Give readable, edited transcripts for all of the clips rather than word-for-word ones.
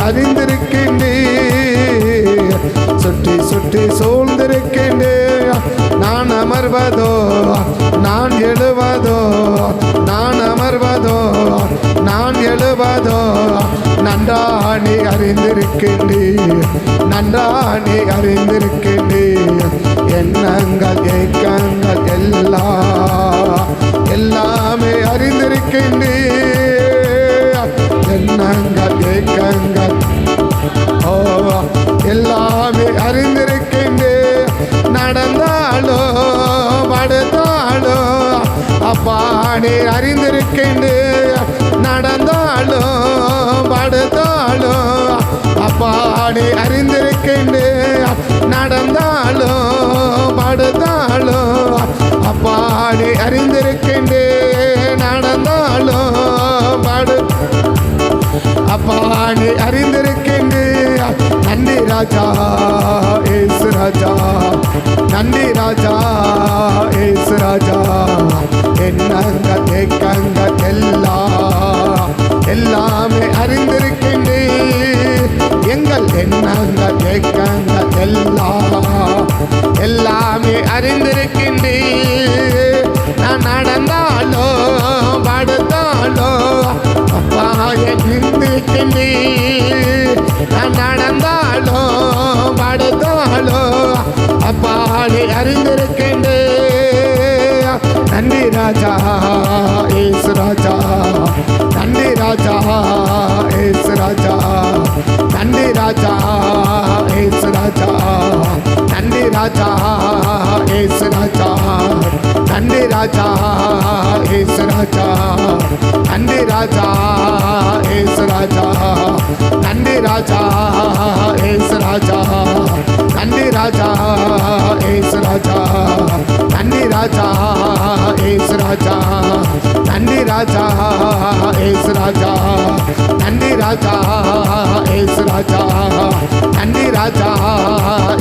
அறிந்திருக்கின்றீர். சுற்றி சுற்றி சூழ்ந்திருக்கின்றேன். நான் அமர்வதோ நான் எழுவதோ, நான் அமர்வதோ நான் எழுவதோ, நன்றாணி அறிந்திருக்கின்றீர். நன்றாணி அறிந்திருக்கின்றீர். எண்ணங்கள் ஏக்கங்கள் எல்லாமே அறிந்திருக்கின்றீர். எண்ணங்கள் ஏக்கங்கள் எல்லாமே அறிந்திருக்கின்றேன். நடந்தாலோ படுத்தாலோ அப்பா நீ அறிந்திருக்கின்றேன். நடந்தாலோ படுத்தாலோ அப்பா நீ அறிந்திருக்கின்றேன். நடந்தாலோ படுத்தாலோ அப்பா நீ அறிந்திருக்கின்றேன். நடந்தாலோ படு அப்பா நீ அறிந்திருக்கின்றேன். நன்றி ராஜா ஏசு ராஜா, நன்றி ராஜா ஏசு ராஜா. எண்ணங்கள் ஏக்கங்கள் எல்லாமே அறிந்திருக்கின்றேன். எங்கள் எண்ணங்கள் ஏக்கங்கள் எல்லாமே அறிந்திருக்கின்றேன். நான் நடந்தாலோ படுத்தாலோ அப்பா அறிந்திருக்கின்றேன். நான் நடந்தாலோ படுத்தாலோ அப்பா அறிந்திருக்கின்றேன். நன்றி ராஜா ஏசு ராஜா, நன்றி ராஜா ஏசு ராஜா, நன்றி ராஜா ஏசு ராஜா, நன்றி ராஜா ஏசு ராஜா, நன்றி ராஜா ஏசு ராஜா, நன்றி ராஜா ஏசு ராஜா, நன்றி ராஜா ஏசு ராஜா, நன்றி ராஜா ஏசு ராஜா, நன்றி ராஜா ஏசு ராஜா, நன்றி ராஜா ஏசு ராஜா, நன்றி ராஜா ஏசு ராஜா, நன்றி ராஜா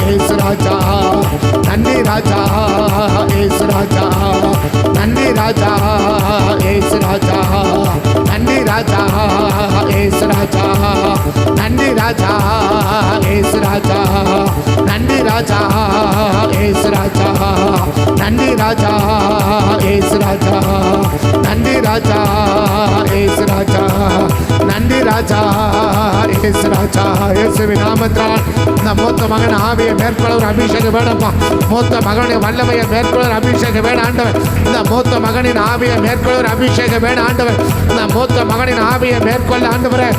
ஏசு ராஜா, நன்றி ராஜா ஏசு ராஜா, நன்றி ராஜா ஏசு ராஜா, நன்றி ராஜா ஏசு ராஜா, நன்றி ராஜா ஏசு ராஜா, நன்றி ராஜா ஏசு ராஜா, நன்றி ராஜா ஏசு ராஜா, நன்றி ராஜா ஏசு ராஜா, நன்றி ராஜா ஏசு ராஜா. இயேசுவின் நாமத்தால் இந்த மூத்த மகன் ஆவியை மேற்கொள்ள ஒரு அபிஷேகம் வேணும்ப்பா. மூத்த மகனின் வல்லமையை மேற்கொள்ள ஒரு அபிஷேகம் வேணும் ஆண்டவர். இந்த மூத்த மகனின் ஆவியை மேற்கொள்ள ஒரு அபிஷேகம் வேணும் ஆண்டவர். இந்த மூத்த மகனின் ஆவியை மேற்கொள்ள ஆண்டவரே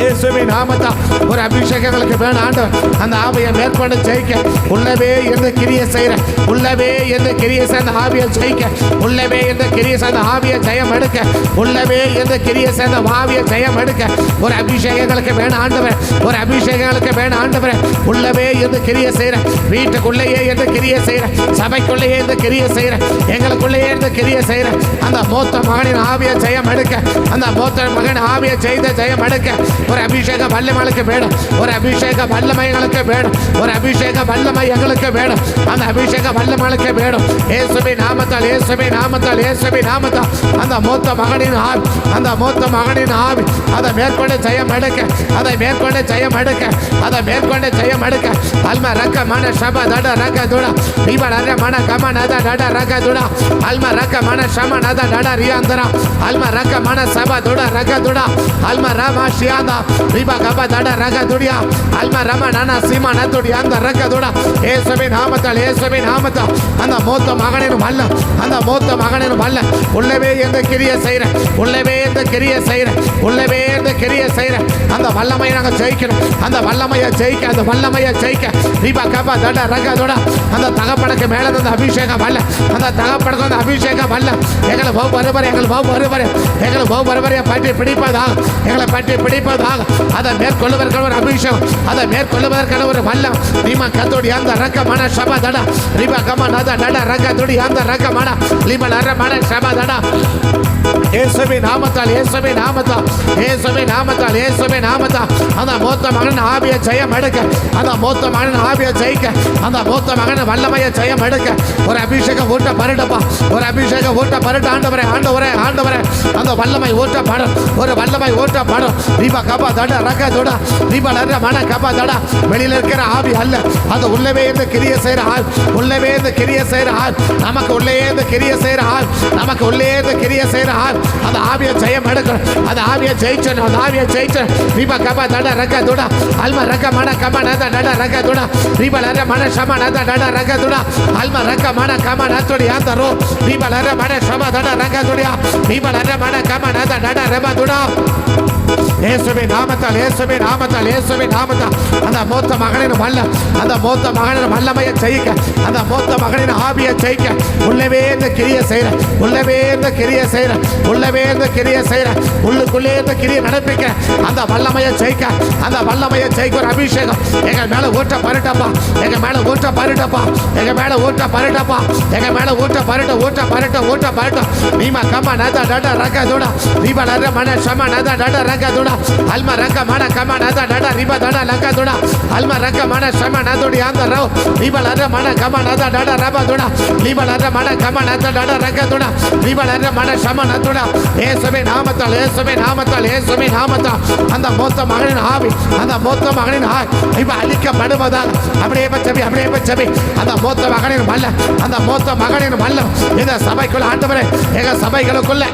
இயேசுவின் நாமத்தால் ஒரு அபிஷேகங்களுக்கு வேணும் ஆண்டவர். அந்த ஆவியை மேற்கொண்டு ஜெயிக்க உள்ளவே எந்த கிரியை செய்கிற, உள்ளவே எந்த கிரியை சேர்ந்த ஆவியை ஜெயிக்க, உள்ளவே எந்த கிரியை சேர்ந்த ஆவியை ஜெயம் எடுக்க, உள்ளவே எந்த கிரியை சேர்ந்த ஆவியை ஜெயம் எடுக்க ஒரு அபிஷேகங்களுக்கு வேணும் ஆண்டவர். ஒரு அபிஷேகங்களுக்கு வேணும் ஆண்டவர். உள்ளவே எந்த கிரியை செய்கிற, வீட்டுக்குள்ளேயே எந்த கிரியை செய்கிற, சபைக்குள்ளேயே எந்த கிரியை செய்கிற, எங்களுக்குள்ளேயே எந்த கிரியை செய்கிற அந்த மூத்த மகனின் ஆவியை ஜெயம் எடுக்க, அந்த மூத்த மகன் ஆவியை செய்த ஜெயம் எடுக்க ஒரு அபிஷேக வல்லமைகளுக்கு வேணும். ஒரு அபிஷேக வல்லமைகளுக்கு வேணும். ஒரு அபிஷேக வல்லமை எங்களுக்கு வேணும். அந்த அபிஷேக வல்லமைகளுக்கு வேணும். இயேசுவின் நாமத்தால், இயேசுவின் நாமத்தால், இயேசுவின் நாமத்தால் அந்த மூத்த மகனின் ஆவி, அந்த மூத்த மகனின் ஆவி அதை மேற்கொண்டு ஜெயம் எடுக்க, அதை மேற்கொண்டு ஜெயம் எடுக்க, அதை மேற்கொண்டு ஜெயம் எடுக்க. அல்ம ரக்க மன சப தட ரக்க துடா இவ ரக மன கம நத டட ரக்க துடா அல்ம ரக்க மன சம நத டட ரியாந்தரா அல்ம ரக்க மன சப துட ரக்க துடா அல்ம ரம ஷியாந்தா இவ கப தட ரக்க துடியா அல்ம ரம நன சீம நதுடி அந்த ரக்க துடா. இயேசுவின் நாமத்தால், இயேசுவின் நாமத்தால் அந்த மூத்த மகனின் வல்ல, அந்த மூத்த மகனின் வல்ல உள்ளவே எந்த கிரியை செய்கிற, உள்ளவே எந்த கிரியை செய்கிற, உள்ளவே எந்த கிரியை செய்கிற அந்த வல்லமையை நாங்கள் ஜெயிக்கணும். அந்த வல்லமையை ஜெயிக்க, அந்த வல்லமையை ஜெயிக்க தீபா கபா தட ரகதோட அந்த தகப்பனுக்கு மேலே அந்த அபிஷேகம் வல்ல, அந்த தகப்பனுக்கு அந்த அபிஷேகம் வல்ல எங்களை ஒவ்வொருவரை, எங்களை ஒவ்வொருவரை, எங்களை ஒவ்வொருவரையை பற்றி பிடிப்பதாக, எங்களை பற்றி பிடிப்பதாக அதை மேற்கொள்வதற்கான ஒரு அபிஷேகம், அதை மேற்கொள்வதற்கான ஒரு வல்லம் நீமா கத்தோடி அந்த ரகமான சபா தடா ரிபா கமா நத நட ரகதோடி அந்த ரகமான லிபல ரமன சபா தடா. இயேசுவின் நாமத்தால், இயேசுவின் நாமத்தால், இயேசுவின் நாமத்தால், இயேசுவின் நாமத்தா அந்த மூத்த மகன் ஆவிய ஜெயம் எடுக்க, அந்த மூத்த மகன் ஆவிய ஜெயிக்க, அந்த மூத்த மகன் வல்லமைய ஜெயம் எடுக்க ஒரு அபிஷேகம் ஊட்ட பரட்டப்பா, ஒரு அபிஷேகம் ஊட்ட பரட்ட. ஆண்டவரே ஆண்டவரே ஆண்டவரே அந்த வல்லமை ஊட்டப்படும், ஒரு வல்லமை ஊட்டப்படும். தீபா கபா தட ரக துடா தீபா நர மன கபா தடா. வெளியில இருக்கிற ஆவி அல்ல, அது உள்ளவே இருந்து கிரிய செய்கிற ஆள், உள்ளவே இருந்து கிரிய செய்கிற ஆள், நமக்கு உள்ளே இருந்து கிரிய செய்கிற ஆள், நமக்கு உள்ளே இருந்து கிரிய செய்கிற ஆள். அந்த ஆவிய ஜெயம் எடுக்கணும், அந்த ஆவிய ஜெயிச்சணும், அந்த ஆவிய ஜெயிச்சணும். தீபா கபா தட ரக துடா அல்மா ரக மன கபா நத டட ரக துடா தீபா நர மன சம நத டட ரக துடா அல்மா ரக மன கபா நத்தோடி ஆந்தரோ தீபா நர மன சம தட ரக துடியா தீபா நர மன கபா நத டட ரப துடா. இயேசுவே நாமத்தால், இயேசுவே நாமத்தால், இயேசுவே நாமத்தால் அந்த மூத்த மகனின் வல்ல, அந்த மூத்த மகனின் வல்லமையை ஜெயிக்க, அந்த மூத்த மகனின் ஆவியை ஜெயிக்க உள்ளவே இந்த கிரிய செய்யற, உள்ளவே இந்த கிரிய செய்யற, உள்ளவே இந்த கிரிய செய்யற, உள்ளுக்குள்ளே இந்த கிரிய நடப்பிக்க அந்த வல்லமையை ஜெயிக்க, அந்த வல்லமையை ஜெயிக்க ஒரு அபிஷேகம் எங்க மேல ஊட்ட பரட்டப்பா, எங்க மேல ஊட்ட பரட்டப்பா, எங்க மேல ஊட்ட பரட்டப்பா, எங்க மேல ஊட்ட பரட்ட ஊட்ட பரட்ட ஊட்ட பரட்ட. நீமா கம்மா நத டட ரக துடா தீபா நர மன சம நத டட ரக துடா அல்மா ரக மன கம்மா நத டட ரிபா டட லக துடா அல்மா ரக மன சம நதோடி ஆந்த ரோ தீபா நர மன கம்மா நத டட ரப துடா தீபா நர மன கம்மா நத டட ரக துடா தீபா நர மன சம நதுடா. இயேசுவே நாமத்தால், இயேசுவே நாமத்தால், இயேசுவே நாமத்தால் அந்த மூத்த மகனின் ஆவி, அந்த மூத்த மகனின் ஆவி இப்ப அழிக்கப்படுவதால் அப்படியே பச்சபி, அப்படியே பச்சபி அந்த மூத்த மகனின் வல்ல, அந்த மூத்த மகனின் வல்ல இந்த சபைக்குள்ள ஆண்டவரே, எங்க சபைகளுக்குள்ள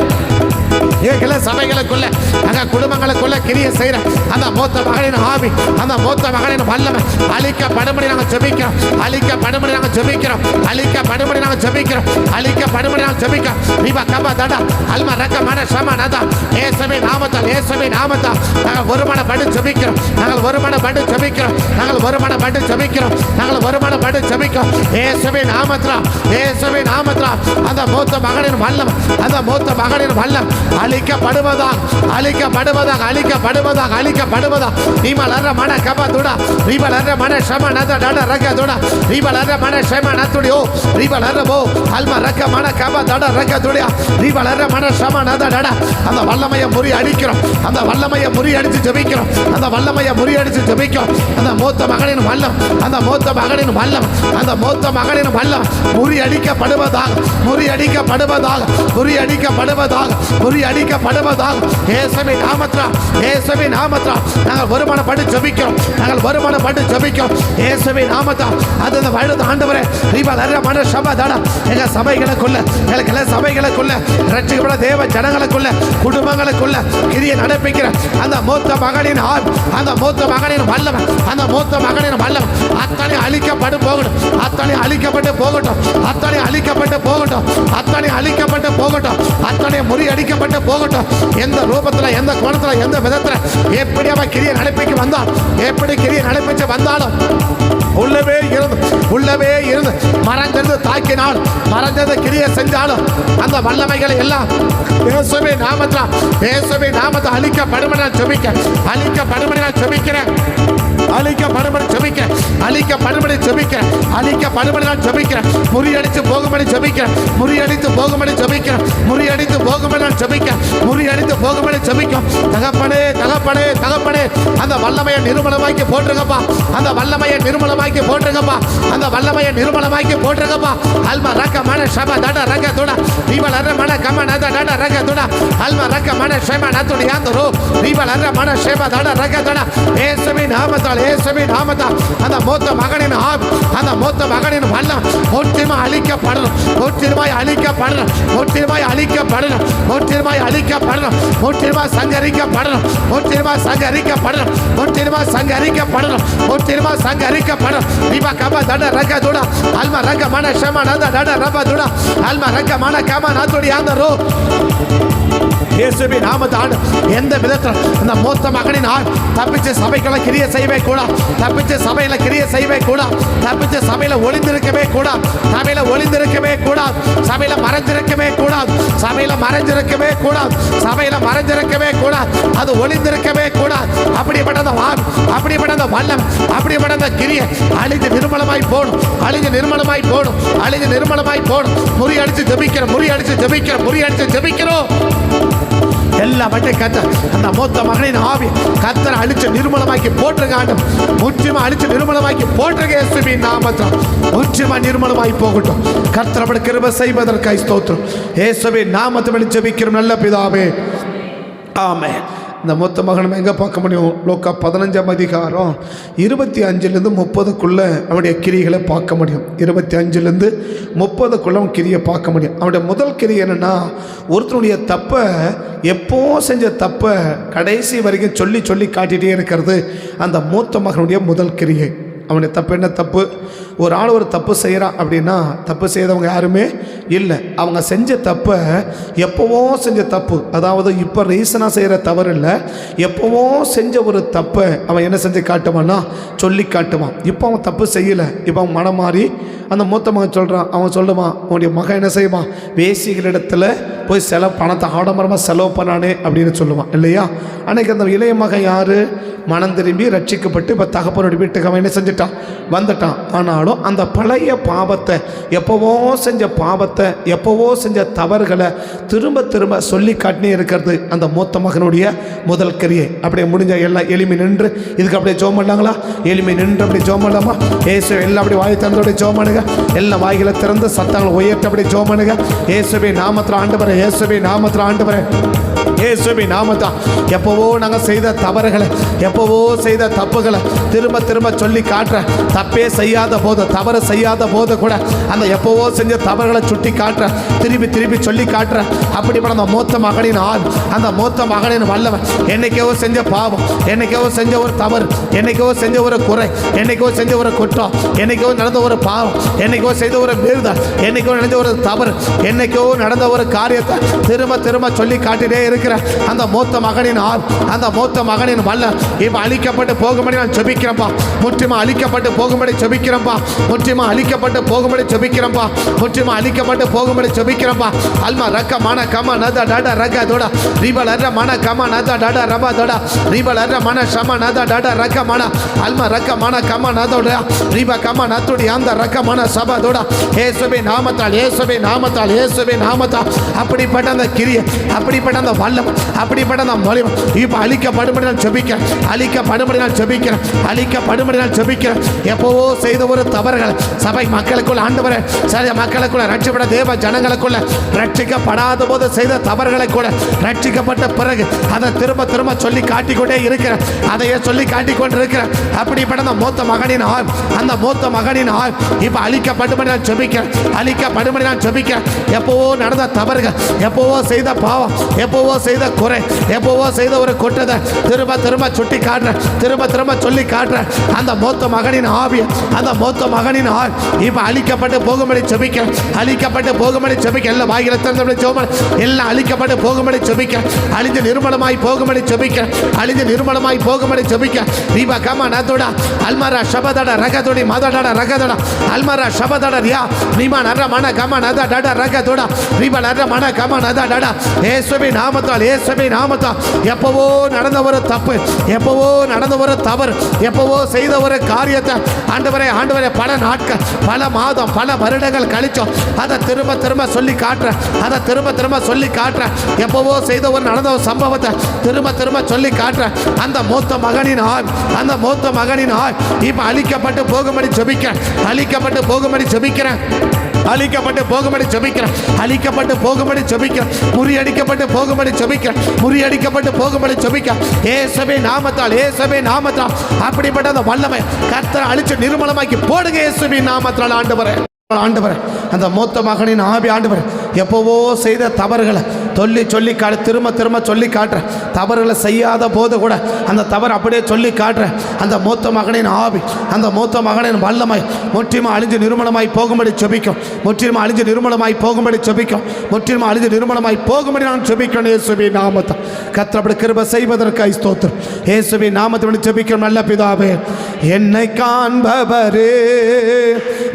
எங்களை சபைகளுக்குள்ள எங்க குடும்பங்களுக்குள்ள கிரிய செய்யற அந்த மூத்த மகனின் ஆவி, அந்த மூத்த மகனின் வல்லமை அழிக்கப்படும்படி நாங்கள் ஜெபிக்கிறோம், அழிக்கப்படும்படி நாங்கள் ஜெபிக்கிறோம், அழிக்கப்படும்படி நாங்கள் ஜெபிக்கிறோம், அழிக்கப்படும்படி நாங்கள் ஜெபிக்கிறோம். தீபா கபா தடா அல்மா ரக மன சம நதா. இயேசுவே நாமத்தால், இயேசுவே நாமத்தால் நாங்கள் ஒருமனப்பட்டு ஜெபிக்கிறோம், நாங்கள் ஒருமனப்பட்டு ஜெபிக்கிறோம், நாங்கள் ஒருமனப்பட்டு ஜெபிக்கிறோம், நாங்கள் ஒருமனப்பட்டு ஜெபிக்கிறோம். இயேசுவே நாமத்தால், இயேசுவே நாமத்தால் அந்த மூத்த மகனின் வல்லம், அந்த மூத்த மகனின் வல்லம் அழிக்கப்படுவதாக, அழிக்கப்படுவதாக, அழிக்கப்படுவதாக, அழிக்கப்படுவதாக. நீமலர மன கபா துடா நீமலர மன சம நத டட ரக துடா நீமலர மன சம நதுடியோ நீமலர போ அல்மா ரக மன கபா தட ரக துடியா நீமலர மன சம நத டட. அந்த வல்லமையை முறி அடிக்கிறோம், அந்த வல்லமையை முறி அடித்து ஜெபிக்கிறோம், அந்த வல்லமையை முறி அடித்து ஜெபிக்கிறோம். அந்த மூத்த மகனின் வல்லம், அந்த மூத்த மகனின் வல்லம், அந்த மூத்த மகனின் வல்லம் முறி அடிக்கப்படுவதாக, முறி அடிக்கப்படுவதாக, முறி அடிக்கப்படுவதாக, முறி அடிக்கப்படுவதாக. இயேசுவின் நாமத்தினால், இயேசுவின் நாமத்தினால் நாங்கள் வருமானப்பட்டு ஜெபிக்கிறோம், நாங்கள் வருமானப்பட்டு ஜெபிக்கிறோம். இயேசுவின் நாமத்தால் அது இந்த வயது ஆண்டவரே தீபாவளி மன சபை தடா எங்க சபைகளுக்குள்ள, எங்களுக்கு சபைகளுக்குள்ள ரட்சிக்கப்பட தேவ ஜனங்களுக்குள்ள குடும்பங்களுக்குள்ள கிரியை நடப்பிக்கிற அந்த மூத்த மகனின் ஆள், அந்த மூத்த மகனின் வல்லமை, அந்த மூத்த மகனின் வல்லமை அத்தனை அழிக்கப்பட்டு போகட்டும், அத்தனை அழிக்கப்பட்டு போகட்டும், அத்தனை அழிக்கப்பட்டு போகட்டும், அத்தனை அழிக்கப்பட்டு போகட்டும், அத்தனை முறியடிக்கப்பட்டு போகட்டும். எந்த ரூபத்துல, எந்த கோணத்துல, எந்த விதத்துல எப்படி அவன் கிரியை நடப்பிக்கு வந்தால், எப்படி கிரியை நடப்பிச்சு வந்தாலும் உள்ளவே இருந்து, உள்ளவே இருந்து மறைஞ்சது தாக்கினால், மறைஞ்சது கிரியை செஞ்சாலும் அந்த வல்லமைகளை எல்லாம் இயேசுவின் நாமத்தில், இயேசுவின் நாமத்தில் அழிக்கப்படும்படி நான் ஜெபிக்க, அழிக்கப்படும்படி நான் ஜெபிக்கிறேன், அழிக்கப்படும்படி ஜெபிக்கிறேன், அழிக்கப்படும்படி ஜெபிக்கிறேன், அழிக்கப்படும்படி நான் ஜெபிக்கிறேன். முறியடித்து போகும்படி ஜெபிக்கிறேன், முறியடித்து போகும்படி ஜெபிக்கிறேன், முறியடித்து போகும்படி நான் ஜெபிக்கிறேன், முறியடித்து போகும்படி ஜெபிக்கும். தகப்பனே தகப்பனே தகப்பனே அந்த வல்லமையை நிர்மலமாக்கி போட்டுருங்கப்பா, அந்த வல்லமையை நிர்மலமாக்கி போட்டுருங்கப்பா, அந்த வல்லமையை நிர்மலமாக்கி போட்டுருங்கப்பா. அல்மா ரக்க மன சப தட ரக துட தீபலர மன கம நத டட ரக துட அல்மா ரக்க மன ஷேம நதுடி யாந்தரோ தீபலர மன ஷேம தட ரக துட. இயேசுவின் நாமத்தால், இயேசுவின் நாமத்தால் அந்த மூத்த மகனின் ஆவி, அந்த மூத்த மகனின் வல்லம் முற்றிலுமாய் அழிக்கப்படணும், முற்றிலுமாய் அழிக்கப்படணும், முற்றிலுமாய் அழிக்கப்படணும், முற்றிலுமாய் அழிக்கப்படணும், முற்றிலுமாய் சங்கரிக்கப்படணும், முற்றிலுமாய் சங்கரிக்கப்படணும், முற்றிலுமாய் சங்கரிக்கப்படணும், முற்றிலுமாய் சங்கரிக்கப்படணும். தீபா கபா தட ரக துட அல்மா ரக மன ஷம நத டட ரப துட அல்மா ரக மன கம நதுடி யாந்தரோ. இயேசுவின் நாமத்தால் எந்த விதத்தில் இந்த மூத்த மகனின் ஆள் தப்பிச்சு சபைகளை கிரியை செய்யவே கூடாது, தப்பிச்சு சபையில கிரியை செய்யவே கூடாது, தப்பிச்சு சபையில ஒளிந்திருக்கவே கூடாது, சபையில ஒளிந்திருக்கவே கூடாது, சபையில மறைஞ்சிருக்கவே கூடாது, சபையில மறைஞ்சிருக்கவே கூடாது, சபையில மறைஞ்சிருக்கவே கூடாது, அது ஒளிந்திருக்கவே கூடாது. அப்படிப்பட்ட அப்படிப்பட்ட வல்லம், அப்படிப்பட்ட கிரியை அழிஞ்சு நிர்மலமாய் போடும், அழிஞ்சு நிர்மலமாய் போடும், அழிஞ்சு நிர்மலமாய் போடும். முறியடிச்சு ஜெபிக்கிறோம், முறியடிச்சு ஜெபிக்கிறோம், முறியடிச்சு ஜெபிக்கிறோம். எல்லாவற்றையும் கர்த்தர் அந்த மூத்த மகனின் ஆவி கர்த்தர் அழிச்சு நிர்மூலமாக்கி போட்டுருங்க. ஆண்டவர் முற்றிலுமா அழிச்சு நிர்மூலமாக்கி போட்டுருங்க. இயேசுவின் நாமத்தில் முற்றிலுமா நிர்மூலமாகி போகட்டும். கர்த்தர் அப்படி கிருபை செய்வதற்காக ஸ்தோத்திரம். இயேசுவின் நாமத்தில் ஜெபிக்கிறோம் நல்ல பிதாவே, ஆமென். இந்த மூத்த மகனும் எங்கே பார்க்க முடியும்? லூக்கா 15ஆம் அதிகாரம் 25லேருந்து 30க்குள்ளே அவனுடைய கிரிகளை பார்க்க முடியும். 25லேருந்து 30க்குள்ளே அவன் கிரியை பார்க்க முடியும். அவனுடைய முதல் கிரி என்னென்னா, ஒருத்தனுடைய தப்பை எப்போ செஞ்ச தப்பை கடைசி வரைக்கும் சொல்லி சொல்லி காட்டிகிட்டே இருக்கிறது அந்த மூத்த மகனுடைய முதல் கிரியை. அவனுடைய தப்பு என்ன? தப்பு ஒரு ஆள் ஒரு தப்பு செய்கிறான் அப்படின்னா தப்பு செய்தவங்க யாருமே இல்லை. அவங்க செஞ்ச தப்பை எப்போவோ செஞ்ச தப்பு, அதாவது இப்போ ரீசனாக செய்கிற தவறு இல்லை, எப்போவோ செஞ்ச ஒரு தப்பை அவன் என்ன செஞ்சு காட்டுவான்னா சொல்லி காட்டுவான். இப்போ அவன் தப்பு செய்யலை, இப்போ அவன் மனம் மாறி அந்த மூத்த மகன் சொல்கிறான். அவன் சொல்லுவான், உன்னுடைய மகன் என்ன செய்வான்? வேசிகளிடத்தில் போய் பணத்தை ஆடம்பரமாக செலவு பண்ணானே அப்படின்னு சொல்லுவான் இல்லையா? அன்றைக்கி அந்த இளைய மகன் யார்? மனம் திரும்பி ரட்சிக்கப்பட்டு இப்போ தகப்பனுடைய வீட்டுக்கு அவன் என்ன செஞ்சுட்டான்? வந்துட்டான். ஆனாலும் அந்த பழைய பாவத்தை, எப்போவோ செஞ்ச பாவத்தை, எப்போவோ செஞ்ச தவறுகளை திரும்ப திரும்ப சொல்லி காட்டினே இருக்கிறது அந்த மூத்த மகனுடைய முதல் கிரியை. அப்படியே முடிஞ்ச எல்லாம் எளிமை நின்று இதுக்கு அப்படியே ஜோம் பண்ணாங்களா? எளிமை நின்று அப்படி ஜோம் பண்ணலாமா? ஏசு எல்லாம் அப்படி வாய் திறந்தோடைய ஜோம் பண்ணுங்க. எல்லாம் வாய்களை திறந்து சத்தங்களை உயர்த்தி அப்படி ஜோம் பண்ணுங்க. இயேசுவே நாமத்தில் ஆண்டவரே, இயேசுவே நாமத்தில் ஆண்டவரே, இயேசுவே நாமத்தில் எப்போவோ நாங்கள் செய்த தவறுகளை, எப்போவோ செய்த தப்புகளை திரும்ப திரும்ப சொல்லி காட்டுற, தப்பே செய்யாத போது, தவறு செய்யாத போது கூட அந்த எப்போவோ செஞ்ச தவறுகளை சுட்டி காட்டுற, திருப்பி திருப்பி சொல்லி காட்டுற அப்படிப்பட்ட அந்த மூத்த மகனின் ஆள், அந்த மூத்த மகனின் வல்லவன், என்னைக்கோ செஞ்ச பாவம், என்னைக்கோ செஞ்ச ஒரு தவறு, என்னைக்கோ செஞ்ச ஒரு குறை, என்னைக்கோ செஞ்ச ஒரு குற்றம், என்னைக்கோ நடந்த ஒரு பாவம், என்னைக்கோ செய்த ஒரு மீறுதல், என்னைக்கோ நடந்த ஒரு தவறு, என்னைக்கோ நடந்த ஒரு காரியத்தை திரும்ப திரும்ப சொல்லி காட்டிட்டே இருக்கிற அந்த மூத்த மகனின் ஆள், அந்த மூத்த மகனின் வல்லவன் இப்போ அழிக்கப்பட்டு போகும்படி நான் ஜெபிக்கிறேன்ப்பா. முற்றிலுமா அழிக்கப்பட்டு போகும்படி ஜெபிக்கிறேன்ப்பா. முற்றிலுமா அழிக்கப்பட்டு போகும்படி ஜெபிக்கிறேன்ப்பா. முற்றிலுமா அழிக்கப்பட்டு போகும்படி ஜெபிக்கிறேன்ப்பா. அல்மா ரக்க மன கம நத டட ரக தோட ரிபல் அர மன கம நத டட ரப தோட ரிபல் அர மன சம நத டட ரக்க மன அல்மா ரக்க மன கம நதோட ரிப கம நத்துடி அந்த ரக்க மன சப தோட இயேசுவே நாமத்தால், இயேசுவே நாமத்தால், இயேசுவே நாமத்தால் அப்படிப்பட்ட அந்த கிரியை, அப்படிப்பட்ட அந்த வல்லம், அப்படிப்பட்ட அந்த மொழி இப்போ அழிக்கப்படும்படி நான் ஜெபிக்கிறேன். அழிக்கப்படும்படி நான் ஜெபிக்கிறேன். அழிக்கப்படும்படி நான் ஜெபிக்கிறேன். எப்போவோ செய்த ஒரு தவறுகள் சபை மக்களுக்குள்ள, ஆண்டவரே சரி மக்களுக்குள்ள, ரட்சிக்கப்பட்ட தேவ ஜனங்களுக்குள்ள ரட்சிக்கப்படாத போது செய்த தவறுகளை கூட ரட்சிக்கப்பட்ட பிறகு அதை திரும்ப திரும்ப சொல்லி காட்டிக்கொண்டே இருக்கிறேன். அதையே சொல்லி காட்டிக்கொண்டு இருக்கிறேன். அப்படிப்பட்ட அந்த மூத்த மகனின் ஆள், அந்த மூத்த மகனின் ஆள் இப்போ அழிக்கப்படும்படி நான் ஜெபிக்கிறேன். அழிக்கப்படும்படி நான் ஜெபிக்கிறேன். எப்போவோ நடந்த தவறுகள், எப்போவோ செய்த பாவம், எப்போவோ செய்த குறை, எப்போவோ செய்த ஒரு குற்றத்தை திரும்ப திரும்ப சுட்டி காட்டுறேன், திரும்ப திரும்ப சொல்லி காட்டுறேன். அந்த மூத்த மகனின் ஆவியம், அந்த மூத்த மகனின் ஆள் இப்போ அழிக்கப்பட்டு போகும்படி ஜெபிக்கிறேன். அழிக்கப்பட்டு போகும்படி ஜெபிக்க எல்லாம் வாயில திறந்தபடி ஜெபம், எல்லாம் அழிக்கப்பட்டு போகும்படி ஜெபிக்கிறேன். அழிஞ்சு நிர்மலமாய் போகும்படி ஜெபிக்கிறேன். அழிஞ்சு நிர்மலமாய் போகும்படி ஜெபிக்கிறேன். தீபா கமா நதோட அல்மாரா ஷபதட ரகதோடி மதடட ரகதோட அல்மாரா ஷபதட ரியா நீமா நர மன கமா நத டட ரகதோட ரிப நர மன கமா நத டட இயேசுவே நாமத்தால், இயேசுவே நாமத்தால் எப்போவோ நடந்த ஒரு தப்பு, எப்போவோ நடந்த ஒரு தவறு, எப்போவோ செய்த ஒரு காரியத்தை ஆண்டவரே, ஆண்டவரே பல நாட்கள், பல மாதம், பல வருடங்கள் கழிச்சோம் அதை திரும்ப திரும்ப சொல்லி காட்டுறேன். அதை திரும்ப திரும்ப சொல்லி காட்டுறேன். எப்போவோ செய்த ஒரு நடந்த ஒரு சம்பவத்தை திரும்ப திரும்ப சொல்லி காட்டுறேன். அந்த மூத்த மகனின் ஆள், அந்த மூத்த மகனின் ஆள் இப்போ அழிக்கப்பட்டு போகும்படி ஜெபிக்கிறேன். அழிக்கப்பட்டு போகும்படி ஜெபிக்கிறேன். அழிக்கப்பட்டு போகும்படி ஜெபிக்கிறேன். அழிக்கப்பட்டு போகும்படி ஜெபிக்கிறேன். முறியடிக்கப்பட்டு போகும்படி ஜெபிக்கிறேன். முறியடிக்கப்பட்டு போகும்படி ஜெபிக்கிறேன். இயேசுவே நாமத்தால், இயேசுவே நாமத்தால் அப்படிப்பட்ட அந்த வல்லமை கர்த்தர் அழிச்சு நிர்மலமாக்கி போடுங்க. இயேசுவே நாமத்தால் ஆண்டவரே, ஆண்டவரே அந்த மூத்த மகனின் ஆவி ஆண்டவரே எப்போவோ செய்த தவறுகளை சொல்லி சொல்லி திரும்ப திரும்ப சொல்லி காட்டுறேன். தவறுகளை செய்யாத போது கூட அந்த தவறு அப்படியே சொல்லி காட்டுறேன். அந்த மூத்த மகனின் ஆவி, அந்த மூத்த மகனின் வல்லமை முற்றிலுமா அழிஞ்சு நிர்மலமாய் போகும்படி ஜெபிக்கும். முற்றிலுமா அழிஞ்சு நிர்மலமாய் போகும்படி ஜெபிக்கும். முற்றிலுமா அழிஞ்சு நிர்மலமாய் போகும்படி நான் ஜெபிக்கிறேன். இயேசுவே நாமத்தை கர்த்தர் அப்படி கிருபை செய்வதற்காக ஸ்தோத்திரம். இயேசுவே நாமத்தை ஜெபிக்கிறோம் நல்ல பிதாவே. என்னை காண்பவரே,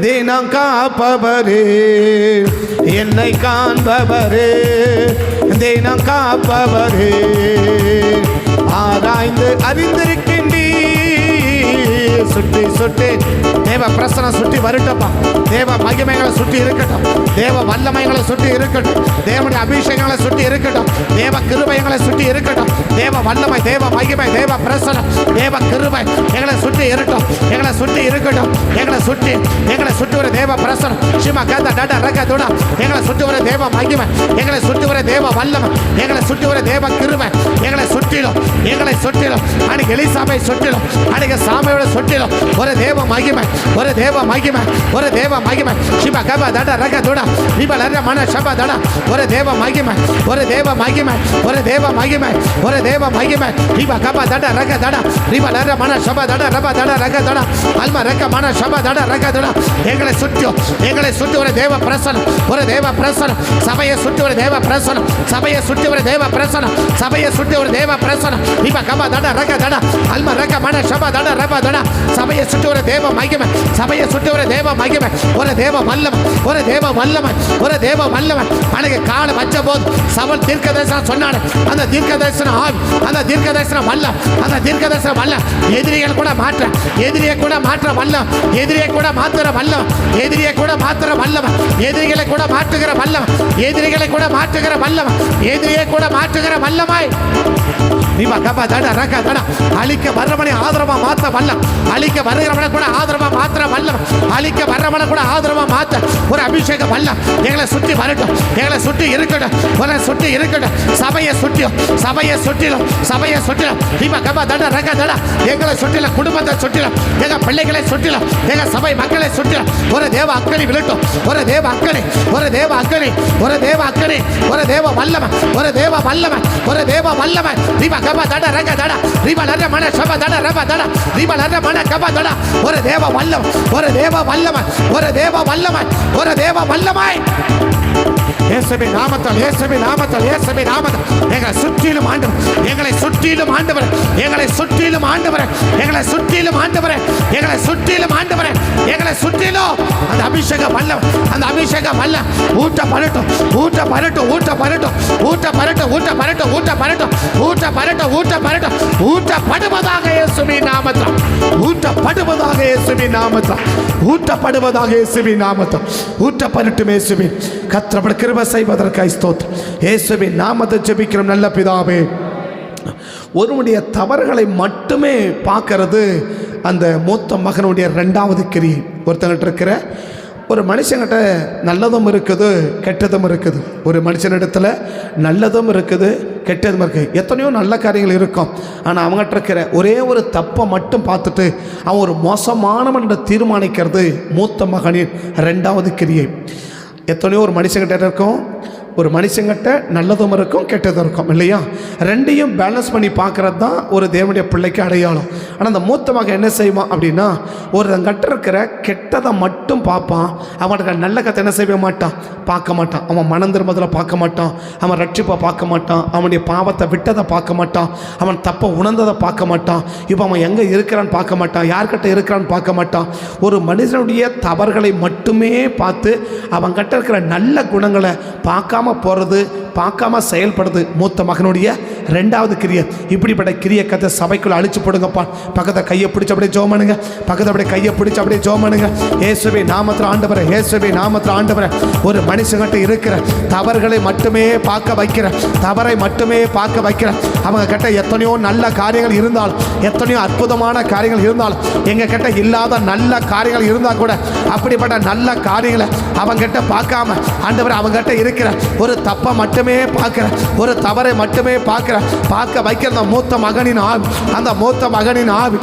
தினம் காப்பவரே, என்னை காண்பவரே, தினம் காப்பவரே, ஆராய்ந்து அறிந்திருக்கின்றீர் சுற்றி சுற்றி தேவ பிரசனம் சுற்றி வரட்டும்ப்பா. தேவ மகிமைகளை சுற்றி இருக்கட்டும். தேவ வல்லமைகளை சுற்றி இருக்கட்டும். தேவனுடைய அபிஷேகங்களை சுற்றி இருக்கட்டும். தேவ கிருபைகளை சுற்றி இருக்கட்டும். தேவ வல்லமை, தேவ மகிமை, தேவ பிரசனம், தேவ கிருபை எங்களை சுற்றி இருக்கட்டும். எங்களை சுற்றி இருக்கட்டும். எங்களை சுற்றி ஒரு தேவ பிரசனம் சிமா கத டட ரக துட எங்களை சுற்றி ஒரு தேவ மகிமை, எங்களை சுற்றி ஒரு தேவ வல்லமை, எங்களை சுற்றி ஒரு தேவ கிருபை எங்களை சுற்றிலும் அன்னைக்கு எலிசாபை சுற்றிலும், அன்னைக்கு சாமியோட சுற்றிலும் ஒரு தேவ மகிமை, ஒரு தேவ மகிமை, ஒரு தேவ மகிமை சிமா கப தட ரக துட விபலர மன சப தட ஒரு தேவ மகிமை, ஒரு தேவ மகிமை, ஒரு தேவ மகிமை, ஒரு தேவ மகிமை விப கப தட ரக தட விபலர மன சப தட ரப தட ரக தட அல்ம ரக மன சப தட ரக தட எங்களை சுற்றி ஒரு தேவ பிரசனம், ஒரு தேவ பிரசனம் சபையை சுற்றி ஒரு தேவ பிரசனம், சபையை சுற்றி ஒரு தேவ பிரசனம், சபையை சுற்றி ஒரு தேவ பிரசனம் விப கப தட ரக தட அல்ம ரக மன சப தட ரப தட சபையை சுற்றி ஒரு தேவ மகிமை, சபையை சுற்றி ஒரு தேவ மகிமை, ஒரு தேவ வல்லமை, ஒரு தேவ வல்லமை, ஒரு தேவ வல்லமை. அன்னைக்கு காலை வச்ச போது சவுல் தீர்க்கதரிசனம் சொன்னாரு. அந்த தீர்க்கதரிசனம் ஆவி, அந்த தீர்க்கதரிசனம் வல்லம், அந்த தீர்க்கதரிசனம் வல்லம் எதிரியை கூட மாற்ற வல்லம், எதிரியை கூட மாற்றுற வல்லம், எதிரியை கூட மாற்றுற வல்லம், எதிரிகளை கூட மாற்றுகிற வல்லம், எதிரிகளை கூட மாற்றுகிற வல்லம், எதிரியை கூட மாற்றுகிற வல்லமாய் அழிக்க வர்றவனை ஆதரவா மாத்த வல்லம், அழிக்க வருகிறவனை கூட ஆதரவா மாத்திர வல்லம், அழிக்க வர்றவனை கூட ஆதரவா மாத்த ஒரு அபிஷேக வல்லம் எங்களை சுற்றி வரட்டும், எங்களை சுற்றி இருக்கட்டும், ஒரு சுற்றி இருக்கட்டும். சபையை சுற்றிலும் எங்களை சுற்றிலும், குடும்பத்தை சுற்றிலும், எங்க பிள்ளைகளை சுற்றிலும், எங்க சபை மக்களை சுற்றிலும் ஒரு தேவ அக்கறை விழட்டும், ஒரு தேவ அக்கறை, ஒரு தேவ அக்கறை, ஒரு தேவ அக்கறை, ஒரு தேவ வல்லமை, ஒரு தேவ வல்லமை, ஒரு தேவ வல்லமை கப தட ரக தட ரிபலர மன சப தட ரப தட ரிபலர மன கப தட ஒரு தேவ வல்லமை, ஒரு தேவ வல்லமை, ஒரு தேவ வல்லமை, ஒரு தேவ வல்லமை இயேசுவின் நாமத்தில், இயேசுவின் நாமத்தில், இயேசுவின் நாமத்தில் எங்களை சுற்றிலும் ஆண்டவர், எங்களை சுற்றிலும் ஆண்டவர், எங்களை சுற்றிலும் ஆண்டவர், எங்களை சுற்றிலும் ஆண்டவர், எங்களை சுற்றிலும் ஆண்டவர், எங்களை சுற்றிலும் அந்த அபிஷேக வல்லம், அந்த அபிஷேக வல்லம் ஊற்றப்படட்டும், ஊற்றப்படட்டும், ஊற்றப்படட்டும், ஊற்றப்படட்டும், ஊற்றப்படட்டும், ஊற்றப்படட்டும், ஊற்றப்படட்டும், ஊற்றப்படட்டும், ஊற்றப்படுவதாக இயேசுவின் நாமத்தில், ஊற்றப்படுவதாக இயேசுவின் நாமத்தில், ஊற்றப்படுவதாக இயேசுவின் நாமத்தில், ஊற்றப்படட்டும் இயேசுவின் கர்த்தர் கிருபை செய்வதற்காய் ஸ்தோத்திரம். இயேசுவின் நாமத்தை ஜெபிக்கிறோம் நல்ல பிதாவே. ஒருவனுடைய தவறுகளை மட்டுமே பார்க்கறது அந்த மூத்த மகனுடைய ரெண்டாவது கிரியை. ஒருத்தங்கிட்ட இருக்கிற ஒரு மனுஷங்கிட்ட நல்லதும் இருக்குது கெட்டதும் இருக்குது. ஒரு மனுஷனிடத்தில் நல்லதும் இருக்குது கெட்டதும் இருக்குது. எத்தனையோ நல்ல காரியங்கள் இருக்கும். ஆனால் அவங்ககிட்ட இருக்கிற ஒரே ஒரு தப்பை மட்டும் பார்த்துட்டு அவன் ஒரு மோசமானவன் என்று தீர்மானிக்கிறது மூத்த மகனின் ரெண்டாவது கிரியை. எத்தனையோ ஒரு மனுஷங்கிட்ட இருக்கும், ஒரு மனுஷங்கிட்ட நல்லதும் இருக்கும் கெட்டதும் இருக்கும் இல்லையா? ரெண்டையும் பேலன்ஸ் பண்ணி பார்க்குறது தான் ஒரு தேவனுடைய பிள்ளைக்கு அடையாளம். ஆனால் அந்த மூத்த மகன் என்ன செய்வான் அப்படின்னா, ஒரு கட்ட இருக்கிற கெட்டதை மட்டும் பார்ப்பான். அவனுக்கு நல்ல கத்தை என்ன செய்ய மாட்டான், பார்க்க மாட்டான். அவன் மனம் திரும்பதில் பார்க்க மாட்டான், அவன் ரட்சிப்பை பார்க்க மாட்டான், அவனுடைய பாவத்தை விட்டதை பார்க்க மாட்டான், அவன் தப்பை உணர்ந்ததை பார்க்க மாட்டான். இப்போ அவன் எங்கே இருக்கிறான்னு பார்க்க மாட்டான், யார்கிட்ட இருக்கிறான்னு பார்க்க மாட்டான். ஒரு மனிதனுடைய தவறுகளை மட்டுமே பார்த்து அவன்கிட்ட இருக்கிற நல்ல குணங்களை பார்க்காம போகிறது, பார்க்காம செயல்படுது மூத்த மகனுடைய ரெண்டாவது கிரியை. இப்படிப்பட்ட கிரியை கதை சபைக்குள்ள அழிச்சு போடுங்கப்பா. பக்கத்தை கையை பிடிச்சி அப்படியே ஜெபம் பண்ணுங்க, பக்கத்தை அப்படியே கையை பிடிச்சி அப்படியே ஜெபம் பண்ணுங்க. இயேசுவின் நாமத்தில் ஆண்டவரே, இயேசுவின் நாமத்தில் ஆண்டவரே, ஒரு மனுஷங்கிட்ட இருக்கிற தவறுகளை மட்டுமே பார்க்க வைக்கிற, தவறை மட்டுமே பார்க்க வைக்கிற, அவங்க கிட்ட எத்தனையோ நல்ல காரியங்கள் இருந்தாலும், எத்தனையோ அற்புதமான காரியங்கள் இருந்தாலும், எங்க கிட்ட இல்லாத நல்ல காரியங்கள் இருந்தால் கூட அப்படிப்பட்ட நல்ல காரியங்களை அவங்க கிட்ட பார்க்காம ஆண்டவர் அவங்க கிட்ட இருக்கிற ஒரு தப்பை மட்டுமே பார்க்கிற, ஒரு தவறை மட்டுமே பார்க்க வைக்கிற அந்த மூத்த மகனின் ஆவி, அந்த மூத்த மகனின் ஆவி,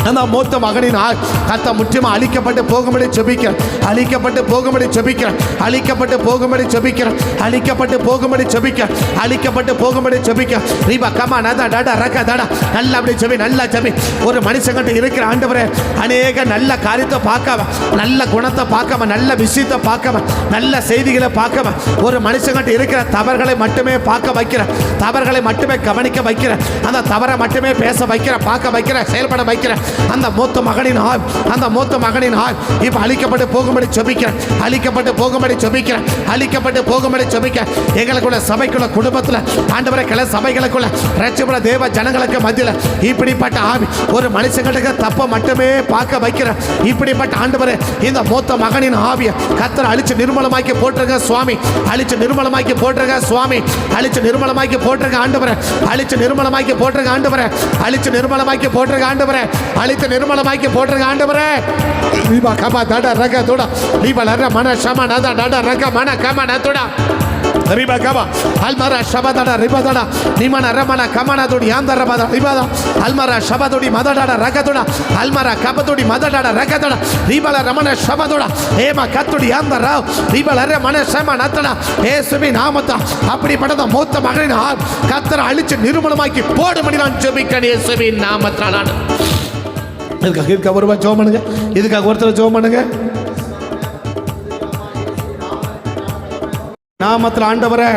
அந்த மூத்த மகனின் ஆவி கத்த முற்றிலுமா அழிக்கப்பட்டு போகும்படி ஜெபிக்கிற, அழிக்கப்பட்டு போகும்படி ஜெபிக்கிற, அழிக்கப்பட்டு போகும்படி ஜெபிக்கிற, அழிக்கப்பட்டு போகும்படி ஜெபிக்கிற, அழிக்கப்பட்டு போகும்படி ஜெபிக்கிற. ரீபா கமா நட டட ரக தட நல்ல அப்படி ஜெபி, நல்லா ஜெபி. ஒரு மனுஷங்கிட்ட இருக்கிற ஆண்டவரே அநேக நல்ல காரியத்தை பார்க்காம, நல்ல குணத்தை பார்க்காம, நல்ல விஷயத்தை பார்க்காம, நல்ல செய்திகளை பார்க்காம, ஒரு மனுஷங்கிட்ட இருக்கிற தவறுகளை மட்டுமே பார்க்க வைக்கிற, தவறுகளை மட்டுமே கவனிக்க வைக்கிற, அந்த தவறை மட்டுமே பேச வைக்கிற, பார்க்க வைக்கிற, செயல்பட வைக்கிற அந்த மூத்த மகனின் ஆவி, அந்த மூத்த மகனின் ஆவி இப்ப அழிக்கப்பட்டு போகும்படி ஜெபிக்கிறேன், அழிக்கப்பட்டு போகும்படி ஜெபிக்கிறேன், அழிக்கப்பட்டு போகும்படி ஜெபிக்கிறேன். எங்களுக்குள்ள சபைக்குள்ள குடும்பத்துல ஆண்டவரே கிளை சபைகளுக்குள்ள ரட்சிக்கப்பட்ட தேவ ஜனங்களுக்கு மத்தியில் இப்படிப்பட்ட ஆவி ஒரு மனுஷங்களுக்கு தப்ப மட்டுமே பார்க்க வைக்கிற இப்படிப்பட்ட ஆண்டவரே இந்த மூத்த மகனின் ஆவியை கர்த்தர் அழிச்சு நிர்மலமாக்கி போட்டுருங்க சுவாமி, அழிச்சு நிர்மலமாக்கி போட்டுருங்க சுவாமி, அழிச்சு நிர்மலமாக்கி போட்டுருங்க ஆண்டவரே, அழிச்சு நிர்மலமாக்கி போட்டுருங்க ஆண்டவரே, அழிச்சு நிர்மலமாக்கி போட்டுருங்க ஆண்டவரே, அழித்து நிர்மலமாக்கி போட்டுருங்க ஆண்டவரே. நீபா கமா தட ரக தோட நீபா லர மன ஷமா நத டட ரக மன கமா நதோட ரிபா கமா அல்மரா ஷபதட ரிபதட நிமன ரமன கமன தோடி ஆந்தர பத ரிபத அல்மரா ஷபதோடி மதடட ரகதோட அல்மரா கபதோடி மதடட ரகதட ரிபல ரமன ஷபதோட ஏமா கத்தோடி ஆந்தர ரிபல ரமன ஷம நதட இயேசுவின் நாமத்தில் அப்படிப்பட்ட மூத்த மகனின் கர்த்தர் அழிச்சு நிர்மூலமாக்கி போடும்படி நான் ஜெபிக்கிறேன் இயேசுவின் நாமத்தில். நான் இதுக்காக ஒருவர் ஜெபம் பண்ணுங்க, இதுக்காக ஒருத்தர் ஜெபம் பண்ணுங்க. நாமத்தில் ஆண்டவரே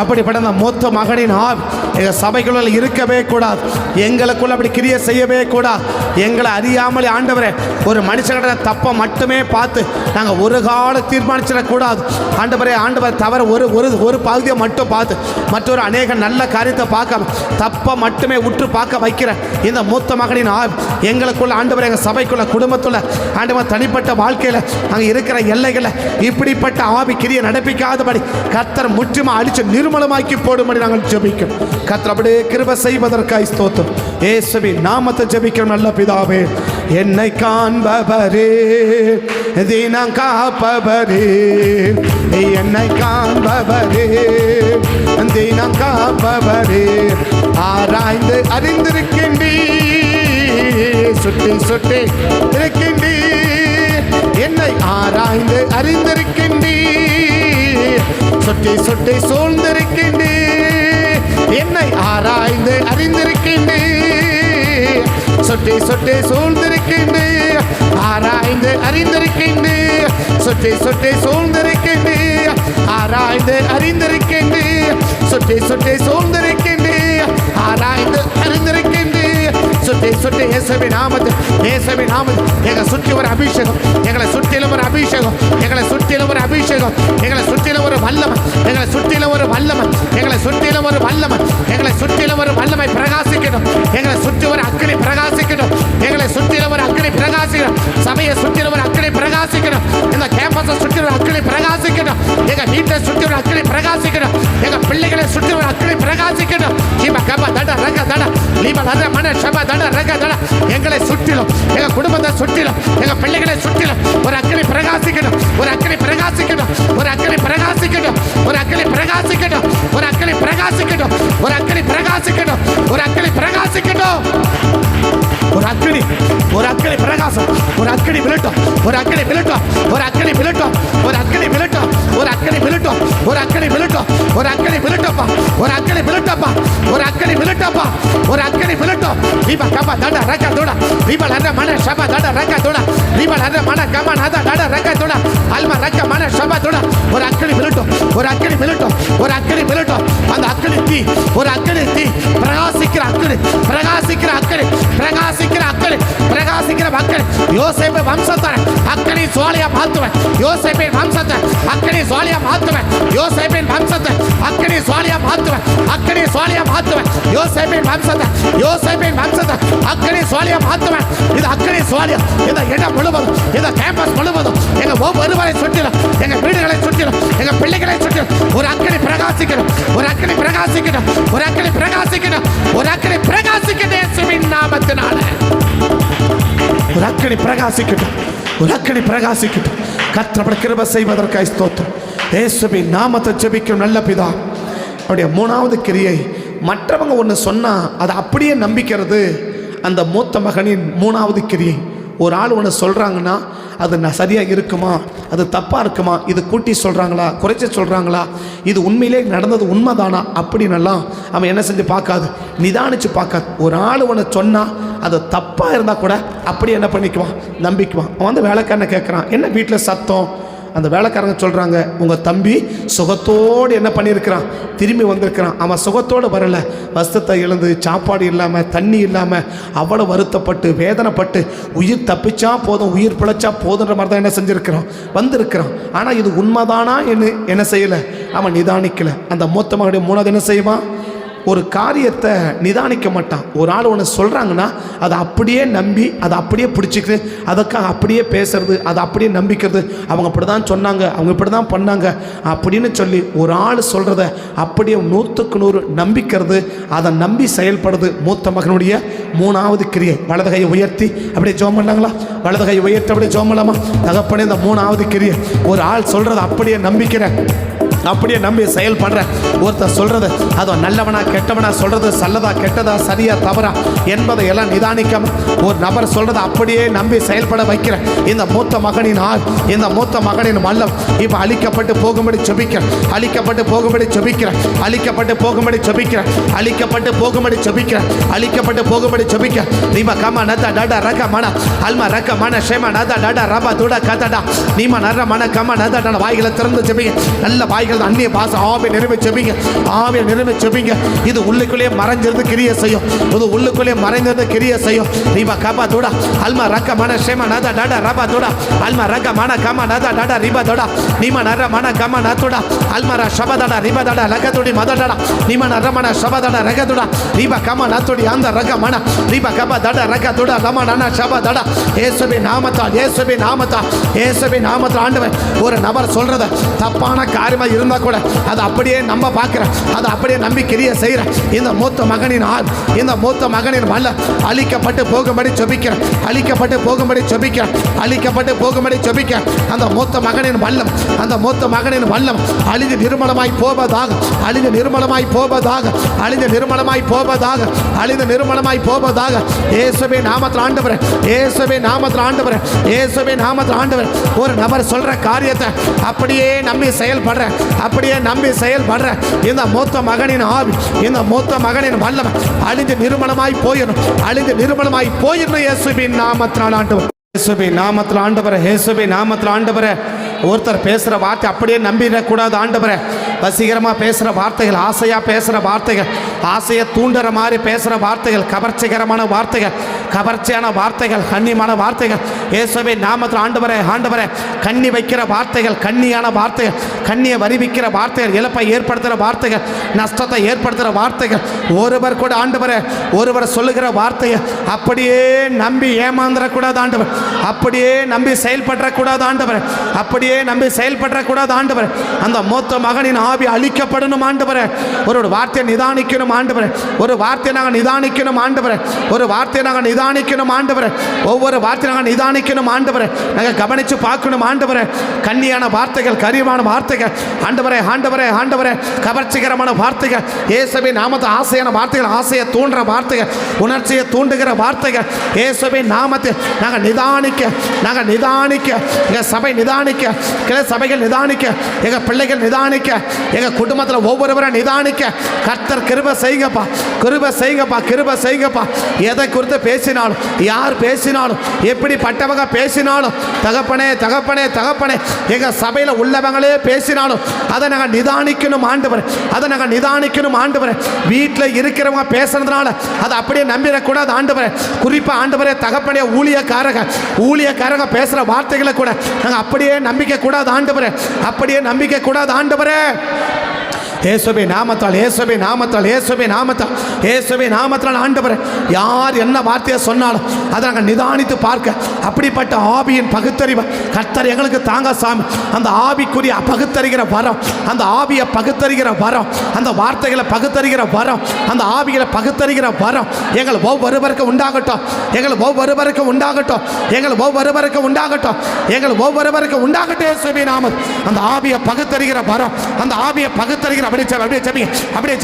அப்படிப்பட்ட அந்த மூத்த மகனின் ஆவி எங்கள் சபைக்குள்ள இருக்கவே கூடாது, எங்களுக்குள்ள அப்படி கிரியை செய்யவே கூடாது. எங்களை அறியாமலே ஆண்டவரே ஒரு மனுஷங்கிட்ட தப்பை மட்டுமே பார்த்து நாங்கள் ஒரு காலம் தீர்மானிச்சிடக்கூடாது ஆண்டவரே. ஆண்டவர் தவிர ஒரு பகுதியை மட்டும் பார்த்து மற்றொரு அநேக நல்ல காரியத்தை பார்க்க தப்பை மட்டுமே உற்று பார்க்க வைக்கிற இந்த மூத்த மகனின் ஆவி எங்களுக்குள்ள ஆண்டவர் எங்கள் சபைக்குள்ள குடும்பத்துள்ள ஆண்டவர் தனிப்பட்ட வாழ்க்கையில் அங்கே இருக்கிற எல்லைகளில் இப்படிப்பட்ட ஆவி கிரியை நடப்பிக்காதபடி கர்த்தர் முற்றிலுமா அடித்து நிர்மலமாக்கி போடும்படி நாங்கள் ஜெபிக்கும். கர்த்தர் அப்படியே கிருபை செய்வதற்காய் ஸ்தோத்திரம். இயேசுவின் நாமத்தை ஜெபிக்கிறோம் நல்ல பிதாவே. என்னை காண்பவரே தினம் காப்பவரே, என்னை காண்பவரே தினம் காப்பவரே, ஆராய்ந்து அறிந்திருக்கின்றீ சுட்டி சுட்டி இருக்கின்றீ, என்னை ஆராய்ந்து அறிந்திருக்கின்றீ சுட்டி சுட்டி சூழ்ந்திருக்கின்றீ, என்னை ஆராய்ந்து அறிந்திருக்கின்றீ சுட்டி சுட்டி சூழ்ந்திருக்கின்றீ, ஆராய்ந்து அறிந்திருக்கின்றீ சுட்டி சுட்டி சூழ்ந்திருக்கின்றீ, ஆராய்ந்து அறிந்திருக்கின்றீ சுட்டி சுட்டி சூழ்ந்திருக்கின்றீ, ஆராய்ந்து அறிந்திருக்கின்றீ சுட்டி சுட்டி. இயேசுவின் நாமத்தில், இயேசுவின் நாமத்தில் எங்களை சுற்றி ஒரு அபிஷேகம், எங்களை சுற்றிலும் ஒரு அபிஷேகம், எங்களை சுற்றிலும் ஒரு அபிஷேகம், எங்களை சுற்றிலும் ஒரு வல்லமை, எங்களை சுற்றிலும் ஒரு வல்லமை, எங்களை சுற்றிலும் ஒரு வல்லமை, எங்களை சுற்றிலும் ஒரு வல்லமை பிரகாசிக்கணும், எங்களை சுற்றி ஒரு அக்கினி பிரகாசிக்கணும், எங்களை சுற்றிலும் ஒரு அக்கினி பிரகாசிக்கணும், சபையை சுற்றிலும் ஒரு அக்கினி பிரகாசிக்கணும், இந்த கேம்பஸை சுற்றி ஒரு அக்கினி பிரகாசிக்கணும், எங்க வீட்டை சுற்றி ஒரு அக்கினி பிரகாசிக்கணும், எங்க பிள்ளைகளை சுற்றி ஒரு அக்கினி பிரகாசிக்கணும். ஜீவ கப தட ரக தட லீப லர மன ஷப தட ரக தட எங்களை சுற்றிலும் எங்க குடும்பத்தை சுற்றிலும் எங்க பிள்ளைகளை சுற்றிலும் ஒரு அக்கினி பிரகாசிக்கணும், ஒரு அக்கினி பிரகாசிக்கணும், ஒரு அக்கினி பிரகாசிக்கணும், ஒரு அக்கினி பிரகாசிக்கணும், ஒரு அக்கினி பிரகாசிக்கணும், ஒரு அக்கினி பிரகாசிக்கணும், ஒரு அக்கினி பிரகாசிக்கணும், ஒரு அக்கினி, ஒரு அக்கினி பிரகாசம், ஒரு அக்கினி விழட்டும், ஒரு அக்கினி விழட்டும், ஒரு அக்கினி விழட்டும், ஒரு அக்கினி விழட்டும், ஒரு அக்கினி விழட்டும், ஒரு அக்கினி விழட்டும், ஒரு அக்கினி விழட்டப்பா, ஒரு அக்கினி விழட்டப்பா, ஒரு அக்கினி விழட்டப்பா, ஒரு அக்கினி விழட்டும். தீப கப தட ரக தோட தீப லர மன ஷப தட ரக தோட தீப லர மன கம நத தட ரக தோட அல்ம ரக மன ஷப தோட ஒரு அக்கினி விழட்டும், ஒரு அக்கினி விழட்டும், ஒரு அக்கினி விழட்டும். அந்த அக்கினி தீ, ஒரு அக்கினி தீ பிரகாசிக்கிற அக்கினி, பிரகாசிக்கிற அக்கினி, பிரகாசிக்கிற அக்கினி, பிரகாசிக்கிற அக்கினி. யோசேப்பு வம்சத்தை அக்கினி சுவாலியா மாத்துவேன், யோசேப்பின் வம்சத்தை அக்கினி சுவாலியா மாத்துவேன், யோசேப்பின் வம்சத்தை அக்கினி சுவாலியா மாத்துவேன், அக்கினி சுவாலியா மாத்துவேன், யோசேப்பின் வம்சத்தை, யோசேப்பின் வம்சத்தை அக்கினி சுவாலியா மாத்துவேன். இது அக்கினி சுவாலியா இந்த இடம் முழுவதும், இந்த கேம்பஸ் முழுவதும், எங்க ஒவ்வொருவரை சுற்றிலும், எங்க வீடுகளை சுற்றிலும், எங்க பிள்ளைகளை சுற்றிலும் ஒரு அக்கினி பிரகாசிக்கணும், ஒரு அக்கினி பிரகாசிக்கணும், ஒரு அக்கினி பிரகாசிக்கணும், ஒரு அக்கினி பிரகாசிக்கணும் இயேசுவின் நாமத்தினால. ஒரு அக்கினி பிரகாசிக்கட்டும், ஒரு அக்கினி பிரகாசிக்கட்டும். கர்த்தர் கிருபை செய்வதற்காக ஸ்தோத்திரம். இயேசுவின் நாமத்தை ஜெபிக்கும் நல்ல பிதா. அவருடைய மூணாவது கிரியை, மற்றவங்க ஒன்று சொன்னால் அதை அப்படியே நம்பிக்கிறது அந்த மூத்த மகனின் மூணாவது கிரியை. ஒரு ஆள் ஒன்று சொல்கிறாங்கன்னா அது நான் சரியாக இருக்குமா, அது தப்பாக இருக்குமா, இது கூட்டி சொல்கிறாங்களா, குறைச்சி சொல்கிறாங்களா, இது உண்மையிலே நடந்தது உண்மைதானா அப்படின்னெல்லாம் அவன் என்ன செஞ்சு பார்க்காது, நிதானித்து பார்க்காது. ஒரு ஆள் ஒன்று சொன்னால் அது தப்பாக இருந்தால் கூட அப்படி என்ன பண்ணிக்குவான், நம்பிக்குவான். அவன் வந்து வேலைக்காரனை கேட்குறான், என்ன வீட்டில் சத்தம் அந்த வேலைக்காரங்க சொல்கிறாங்க, உங்கள் தம்பி சுகத்தோடு என்ன பண்ணியிருக்கிறான், திரும்பி வந்திருக்கிறான். அவன் சுகத்தோடு வரலை, வஸ்திரத்தை இழந்து சாப்பாடு இல்லாமல் தண்ணி இல்லாமல் அவ்வளோ வருத்தப்பட்டு வேதனைப்பட்டு உயிர் தப்பிச்சா போதும், உயிர் பிழைச்சா போதுன்ற மாதிரி தான் என்ன செஞ்சுருக்கிறான், வந்திருக்கிறான். ஆனால் இது உண்மைதானா என்ன செய்யலை, அவன் நிதானிக்கலை. அந்த மூத்த மகனுடைய மூணாவது என்ன செய்வான், ஒரு காரியத்தை நிதானிக்க மாட்டான். ஒரு ஆள் ஒன்று சொல்கிறாங்கன்னா அதை அப்படியே நம்பி அதை அப்படியே பிடிச்சிக்கிட்டு அதுக்காக அப்படியே பேசுறது, அதை அப்படியே நம்பிக்கிறது. அவங்க இப்படி தான் சொன்னாங்க, அவங்க இப்படி தான் பண்ணாங்க அப்படின்னு சொல்லி ஒரு ஆள் சொல்கிறத அப்படியே 100க்கு 100 நம்பிக்கிறது, அதை நம்பி செயல்படுறது மூத்த மகனுடைய மூணாவது கிரியை. வலது கையை உயர்த்தி அப்படியே ஜெபம் பண்ணாங்களா, வலது கையை உயர்த்தி அப்படியே ஜெபம் பண்ணலாமா? தகப்பனே, இந்த மூணாவது கிரியை, ஒரு ஆள் சொல்கிறத அப்படியே நம்பிக்கிறேன், அப்படியே நம்பி செயல்படுற. ஒருத்தர் சொல்றது அது நல்லவனா கெட்டவனா, சொல்றது நல்லதா கெட்டதா சரியா தவறா என்பதை எல்லாம் நிதானிக்காம ஒரு நபர் சொல்றதை அப்படியே நம்பி செயல்பட வைக்கிற இந்த மூத்த மகனின் ஆள், இந்த மூத்த மகனின் மல்லம் இப்ப அழிக்கப்பட்டு போகும்படி செபிக்கிற, அழிக்கப்பட்டு போகும்படி செபிக்கிற, அழிக்கப்பட்டு போகும்படி செபிக்கிற, அழிக்கப்பட்டு போகும்படி செபிக்கிற, அழிக்கப்பட்டு போகும்படி செபிக்கிற. நீமா கமா நதா டாடா ரக மன அல்மா ரக மன ஷேமா நதா டாடா ரபா துடா கதடா நீமா நர மன கமா நதா டாடா. வாய்களை திறந்து செபிங்க, நல்ல வாய்கள் அந்நிய பாசம் ஆவியை நிரம்பி செபிங்க, ஆவியை நிரம்பி செபிங்க. இது உள்ளுக்குள்ளே மறைஞ்சிருந்து கிரியை செய்யும், இது உள்ளுக்குள்ளே மறைந்திருந்து கிரியை செய்யும். நீமா கபா துடா அல்மா ரக மன ஷேமா நதா டாடா ரபா துடா அல்மா ரக மன கமா நதா டாடா ரிபா துடா நீமா நர மன கமா நதுடா அல்மரா ஷபதடா ரிபா டாடா லகதுடி மதடா நீமா நர மன ஷபதடா ரகதுடா ரிபா கமா நதுடி அந்த ரக மன ரிபா கபா டடா ரகதுடா லமா நன ஷபதடா. இயேசுவின் நாமத்தால், இயேசுவின் நாமத்தால், இயேசுவின் நாமத்தால் ஆண்டவர் ஒரு நபர் சொல்றத தப்பான காரியமா இருந்தா கூட அதை அப்படியே நம்ப பார்க்கிறேன், அதை அப்படியே நம்பி கிரியை செய்கிறேன். இந்த மூத்த மகனின் ஆள், இந்த மூத்த மகனின் வல்ல அழிக்கப்பட்டு போகும்படி செபிக்கிறேன், அழிக்கப்பட்டு போகும்படி செபிக்கிறேன், அழிக்கப்பட்டு போகும்படி செபிக்கிறேன். அந்த மூத்த மகனின் வல்லம், அந்த மூத்த மகனின் வல்லம் அழிந்து நிர்மலமாய் போவதாக, அழிந்து நிர்மலமாய் போவதாக, அழிந்து நிர்மலமாய் போவதாக, அழிந்து நிர்மலமாய் போவதாக. இயேசுவின் நாமத்தில் ஆண்டவரே, இயேசுவின் நாமத்தில் ஆண்டவரே, இயேசுவின் நாமத்தில் ஆண்டவரே. ஒரு நபர் சொல்ற காரியத்தை அப்படியே நம்பி செயல்படுற, அப்படியே நம்பி செயல்படுற இந்த மூத்த மகனின் ஆவி, இந்த மூத்த மகனின் வல்லமை அழிந்து நிர்மலமாய் போயிடும், அழிந்து நிர்மலமாய் போயிடும். இயேசுவின் நாமத்தினால் ஆண்டவர், இயேசுவின் நாமத்தில் ஆண்டவரே, இயேசுவின் நாமத்தில் ஆண்டவரே. ஒருத்தர் பேசுகிற வார்த்தை அப்படியே நம்பிடக்கூடாது ஆண்டவரே. வசீகரமாக பேசுகிற வார்த்தைகள், ஆசையாக பேசுகிற வார்த்தைகள், ஆசையை தூண்டுற மாதிரி பேசுகிற வார்த்தைகள், கவர்ச்சிகரமான வார்த்தைகள், கவர்ச்சியான வார்த்தைகள், கண்ணியமான வார்த்தைகள் இயேசுவின் நாமத்தில் ஆண்டவரே, ஆண்டவரே. கண்ணி வைக்கிற வார்த்தைகள், கண்ணியான வார்த்தைகள், கண்ணியை வருவிக்கிற வார்த்தைகள், இழப்பை ஏற்படுத்துகிற வார்த்தைகள், நஷ்டத்தை ஏற்படுத்துகிற வார்த்தைகள், ஒருவர் கூட ஆண்டவரே ஒருவர் சொல்லுகிற வார்த்தையை அப்படியே நம்பி ஏமாந்துடக்கூடாது ஆண்டவர், அப்படியே நம்பி செயல்படக்கூடாது ஆண்டவர், அப்படியே நம்பி செயல்படக்கூடாது ஆண்டவர். அந்த மூத்த மகனின் ஆவி அழிக்கப்படணும் ஆண்டவரே. ஒரு வார்த்தையை நிதானிக்கணும் ஆண்டவரே, ஒரு வார்த்தையை நாங்கள் நிதானிக்கணும் ஆண்டவரே, ஒரு வார்த்தையை நாங்கள் நிதானிக்கணும் ஆண்டவரே, ஒவ்வொரு வார்த்தையை நாங்கள் நிதானிக்கணும் ஆண்டவரே, நாங்கள் கவனித்து பார்க்கணும் ஆண்டவரே. கண்ணியான வார்த்தைகள், கரிமான வார்த்தைகள் ஆண்டவரே, ஆண்டவரே, ஆண்டவரே. கவர்ச்சிகரமான வார்த்தைகள் இயேசுவின் நாமத்தை, ஆசையான வார்த்தைகள், ஆசையை தூண்டுற வார்த்தைகள், உணர்ச்சியை தூண்டுகிற வார்த்தைகள் இயேசுவின் நாமத்தில் நாங்கள் நிதானிக்க, நாங்கள் நிதானிக்க, எங்கள் சபை நிதானிக்க, கிளை சபைகள் நிதானிக்க, எங்கள் பிள்ளைகள் நிதானிக்க, எங்கள் குடும்பத்தில் ஒவ்வொருவரை நிதானிக்க கர்த்தர் கிருபை செய்யுங்கப்பா, கிருபை செய்யுங்கப்பா, கிருபை செய்யுங்கப்பா. எதை குறித்து பேசினாலும், யார் பேசினாலும், எப்படிப்பட்டவங்க பேசினாலும், தகப்பனே தகப்பனே தகப்பனே, எங்கள் சபையில் உள்ளவங்களே பேசினாலும் அதை நாங்கள் நிதானிக்கணும் ஆண்டவர், அதை நாங்கள் நிதானிக்கணும் ஆண்டவர். வீட்டில் இருக்கிறவங்க பேசுறதுனால அதை அப்படியே நம்பிடக்கூடாது ஆண்டவர். குறிப்பாக ஆண்டவரே தகப்பனே, ஊழியக்காரங்க பேசுகிற வார்த்தைகளை கூட நாங்கள் அப்படியே நம்பிக்கை கூடாது ஆண்டவரே, அப்படியே நம்பிக்கை கூடாது ஆண்டவரே. இயேசுவின் நாமத்தால், இயேசுவின் நாமத்தால், இயேசுவின் நாமத்தால், இயேசுவின் நாமத்தால் ஆண்டவரே. யார் என்ன வார்த்தையை சொன்னாலும் அதை நாங்கள் நிதானித்து பார்க்க அப்படிப்பட்ட ஆவியின் பகுத்தறிவை கர்த்தர் எங்களுக்கு தாங்க சாமி. அந்த ஆவிக்குரிய பகுத்தறிகிற வரம், அந்த ஆவியை பகுத்தறிகிற வரம், அந்த வார்த்தைகளை பகுத்தறிகிற வரம், அந்த ஆவிகளை பகுத்தறிகிற வரம் எங்கள் ஒவ்வொருவருக்கு உண்டாகட்டும், எங்கள் ஒவ்வொருவருக்கு உண்டாகட்டும், எங்கள் ஒவ்வொருவருக்கு உண்டாகட்டும், எங்கள் ஒவ்வொருவருக்கு உண்டாகட்டும். இயேசுவின் நாமம் அந்த ஆவியை பகுத்தறிகிற வரம், அந்த ஆவியை பகுத்தறிகிற ஜெபிக்கிறோம். அப்படியே ஜெபிங்க, அப்படியே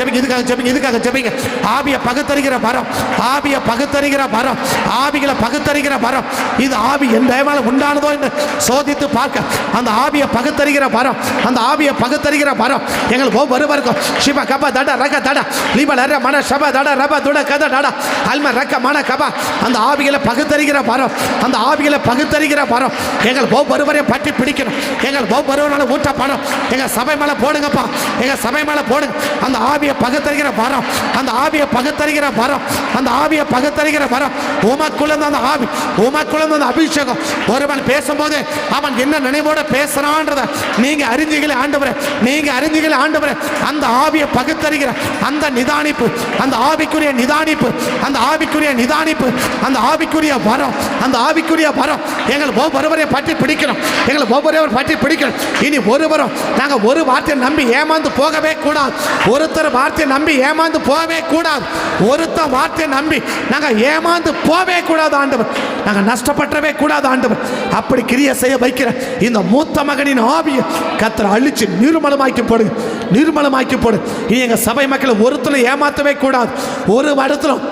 ஜெபிங்க. இதுக்காக ஜெபிங்க. ஆவியை பகுத்தறிகிற வரம், ஆவியை பகுத்தறிகிற வரம், ஆவிகளை பகுத்தறிகிற வரம். இது ஆவி என் தயவால உண்டானதோ என்று சோதித்து பார்க்க அந்த ஆவியை பகுத்தறிகிற வரம், அந்த ஆவியை பகுத்தறிகிற வரம் எங்கள் ஒவ்வொருவருக்கும் சிவ கப தட ரக தட லிப லர மன சப தட ரப துட கத தட அல்ம ரக்க மன கப. அந்த ஆவிகளை பகுத்தறிகிற வரம், அந்த ஆவிகளை பகுத்தறிகிற வரம் எங்கள் ஒவ்வொருவரையும் பற்றி பிடிக்கணும். எங்கள் ஒவ்வொருவரால ஊற்ற பணம் எங்கள் சபை மேலே போடுங்கப்பா, எங்கள் சபை மேலே போடுங்க. அந்த ஆவியை பகுத்தறிகிற வரம், அந்த ஆவியை பகுத்தறிகிற வரம், அந்த ஆவியை பகுத்தறிகிற வரம். உமக்குள்ள அந்த ஆவி, உமக்குள்ள அந்த அபிஷேகம். ஒருவன் பேசும்போது அவன் என்ன நினைவோட பேசுறான்றத நீங்க அறிஞ்சிகளை ஆண்டவரே, நீங்க அறிஞ்சிகளை ஆண்டவரே. அந்த ஆவியை பகுத்தறிகிற அந்த நிதானிப்பு, அந்த ஆவிக்குரிய நிதானிப்பு, அந்த ஆவிக்குரிய நிதானிப்பு, அந்த ஆவிக்குரிய வரம், அந்த ஆவிக்குரிய வரம் எங்கள் ஒவ்வொருவரையும் பற்றி பிடிக்கணும். எங்களை ஒவ்வொருவரும் பற்றி பிடிக்கணும். இனி ஒருவரும் நாங்கள் ஒரு வார்த்தையை நம்பி ஏமாந்து போகவே கூடாது. ஒருத்தர் வார்த்தையை நம்பி ஏமாந்து போகவே கூடாது. ஒருத்தர் வார்த்தையை நம்பி நாங்கள் ஏமாந்து போவே கூடாது ஆண்டவர். நாங்கள் நஷ்டப்பட்டவே கூடாது ஆண்டவர். அப்படி கிரியை செய்ய வைக்கிற இந்த மூத்த மகனின் ஆவியை கர்த்தர் அழிச்சு நிர்மலமாக்கி போடுங்க, நிர்மலமாக்கி போடு. இனி எங்கள் சபை மக்களை ஒருத்தரை ஏமாற்றவே கூடாது. ஒரு வருடத்திலும்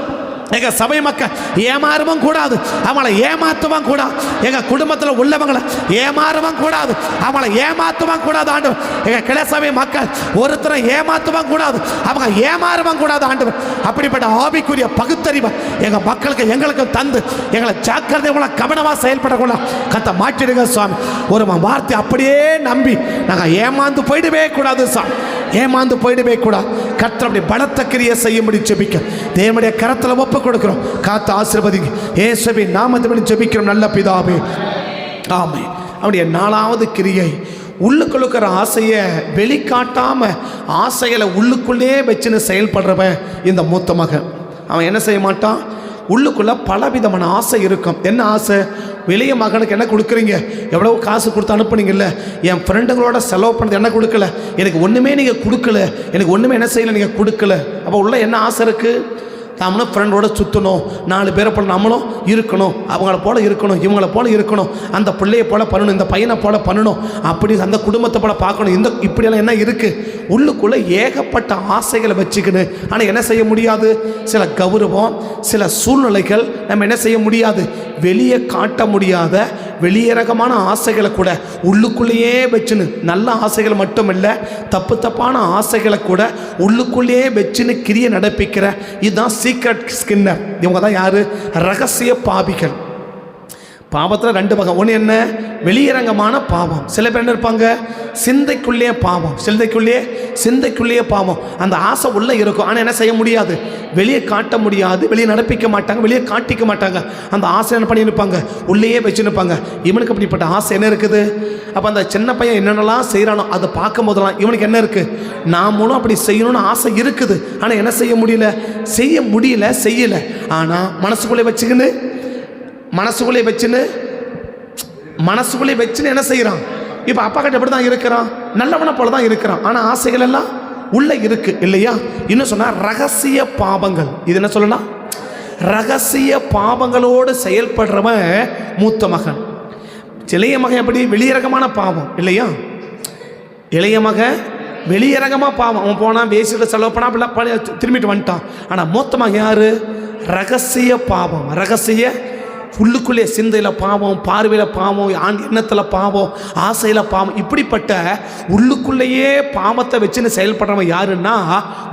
எங்கள் சபை மக்கள் ஏமாறவும் கூடாது, அவளை ஏமாற்றவும் கூடாது. எங்கள் குடும்பத்தில் உள்ளவங்களை ஏமாறவும் கூடாது, அவளை ஏமாற்றவும் கூடாது ஆண்டவர். எங்கள் கிளை சபை மக்கள் ஒருத்தரை ஏமாற்றவும் கூடாது, அவங்க ஏமாறவும் கூடாது ஆண்டவர். அப்படிப்பட்ட ஆவிக்குரிய பகுத்தறிவை எங்கள் மக்களுக்கு எங்களுக்கு தந்து எங்களை ஜாக்கிரதை கவனமாக செயல்படக்கூடாது. கத்த மாற்றிடுங்க சுவாமி. ஒரு வார்த்தை அப்படியே நம்பி நாங்கள் ஏமாந்து போயிடவே கூடாது சாமி, ஏமாந்து போயிடவே கூடாது. கர்த்தர் அப்படி பலத்த கிரியை செய்யும்படி ஜெபிக்க தேவனுடைய கரத்தில் ஒப்பு கொடுக்கிறோம். காத்து ஆசீர்வதிங்க இயேசுவின் நாமத்தின்படி ஜெபிக்கிறோம் நல்ல பிதாவே, ஆமென். அவருடைய 4வது கிரியை உள்ளுக்குள்ளுக்கிற ஆசையை வெளிக்காட்டாம ஆசைகளை உள்ளுக்குள்ளே வச்சுன்னு செயல்படுறவன் இந்த மூத்த மகன். அவன் என்ன செய்ய மாட்டான், உள்ளுக்குள்ள பலவிதமான ஆசை இருக்கும். என்ன ஆசை? வெளிய மகனுக்கு என்ன கொடுக்குறீங்க, எவ்வளோ காசு கொடுத்து அனுப்புனீங்கல்ல, என் ஃப்ரெண்டுங்களோட செலவு பண்ணது என்ன கொடுக்கல, எனக்கு ஒன்றுமே நீங்கள் கொடுக்கல, எனக்கு ஒன்றுமே என்ன செய்யலை நீங்கள் கொடுக்கல. அப்போ உள்ள என்ன ஆசை இருக்குது? நம்மளும் ஃப்ரெண்டோட சுற்றணும், 4 பேரை போல் நம்மளும் இருக்கணும், அவங்கள போல் இருக்கணும், இவங்கள போல் இருக்கணும், அந்த பிள்ளையை போல் பண்ணணும், இந்த பையனை போல் பண்ணணும், அப்படி அந்த குடும்பத்தை போல் பார்க்கணும். இந்த இப்படியெல்லாம் என்ன இருக்குது? உள்ளுக்குள்ளே ஏகப்பட்ட ஆசைகளை வச்சுக்கின்னு ஆனால் என்ன செய்ய முடியாது? சில கௌரவம், சில சூழ்நிலைகள் நம்ம என்ன செய்ய முடியாது, வெளியே காட்ட முடியாத வெளியரகமான ஆசைகளை கூட உள்ளுக்குள்ளேயே வச்சுன்னு, நல்ல ஆசைகள் மட்டும் இல்லை, தப்பான ஆசைகளை கூட உள்ளுக்குள்ளேயே வச்சுன்னு கிரியை நடப்பிக்கிற இதுதான் சீக்ரெட் ஸ்கின்னர். இவங்க தான் யாரு? ரகசிய பாவிகள். பாவத்தில் 2 வகை. ஒன்று என்ன? வெளியரங்கமான பாவம். சில பேர் என்ன இருப்பாங்க, சிந்தைக்குள்ளேயே பாவம், சிந்தைக்குள்ளேயே பாவம். அந்த ஆசை உள்ளே இருக்கும், ஆனால் என்ன செய்ய முடியாது, வெளியே காட்ட முடியாது, வெளியே நடப்பிக்க மாட்டாங்க, வெளியே காட்டிக்க மாட்டாங்க. அந்த ஆசை என்ன பண்ணியிருப்பாங்க, உள்ளேயே வச்சுருப்பாங்க. இவனுக்கு அப்படிப்பட்ட ஆசை என்ன இருக்குது? அப்போ அந்த சின்ன பையன் என்னென்னலாம் செய்கிறானோ அதை பார்க்கும் போதெல்லாம் இவனுக்கு என்ன இருக்குது, நாமளும் அப்படி செய்யணும்னு ஆசை இருக்குது, ஆனால் என்ன செய்ய முடியல, செய்யலை. ஆனால் மனசுக்குள்ளே வச்சுன்னு என்ன செய்கிறான்? இப்போ அப்பா கிட்ட எப்படி தான் இருக்கிறான், நல்லவனை போல தான் இருக்கிறான், ஆனால் ஆசைகள் எல்லாம் உள்ளே இருக்கு இல்லையா? இன்னும் சொன்னால் ரகசிய பாவங்கள். இது என்ன சொல்லலாம், ரகசிய பாவங்களோடு செயல்படுறவன் மூத்த மகன். இளைய மகன் எப்படி? வெளியரகமான பாவம் இல்லையா? இளைய மகன் வெளியரகமாக பாவம், அவன் போனான், வேசியில் செலவு பண்ணா, அப்படிலாம் திரும்பிட்டு வந்துட்டான். ஆனால் மூத்த மகன் யாரு? ரகசிய பாவம். ரகசிய உள்ளுக்குள்ளே சிந்தையில் பாவம், பார்வையில் பாவம், எண்ணத்தில் பாவம், ஆசையில் பாவம், இப்படிப்பட்ட உள்ளுக்குள்ளேயே பாவத்தை வச்சுன்னு செயல்படுறவன் யாருன்னா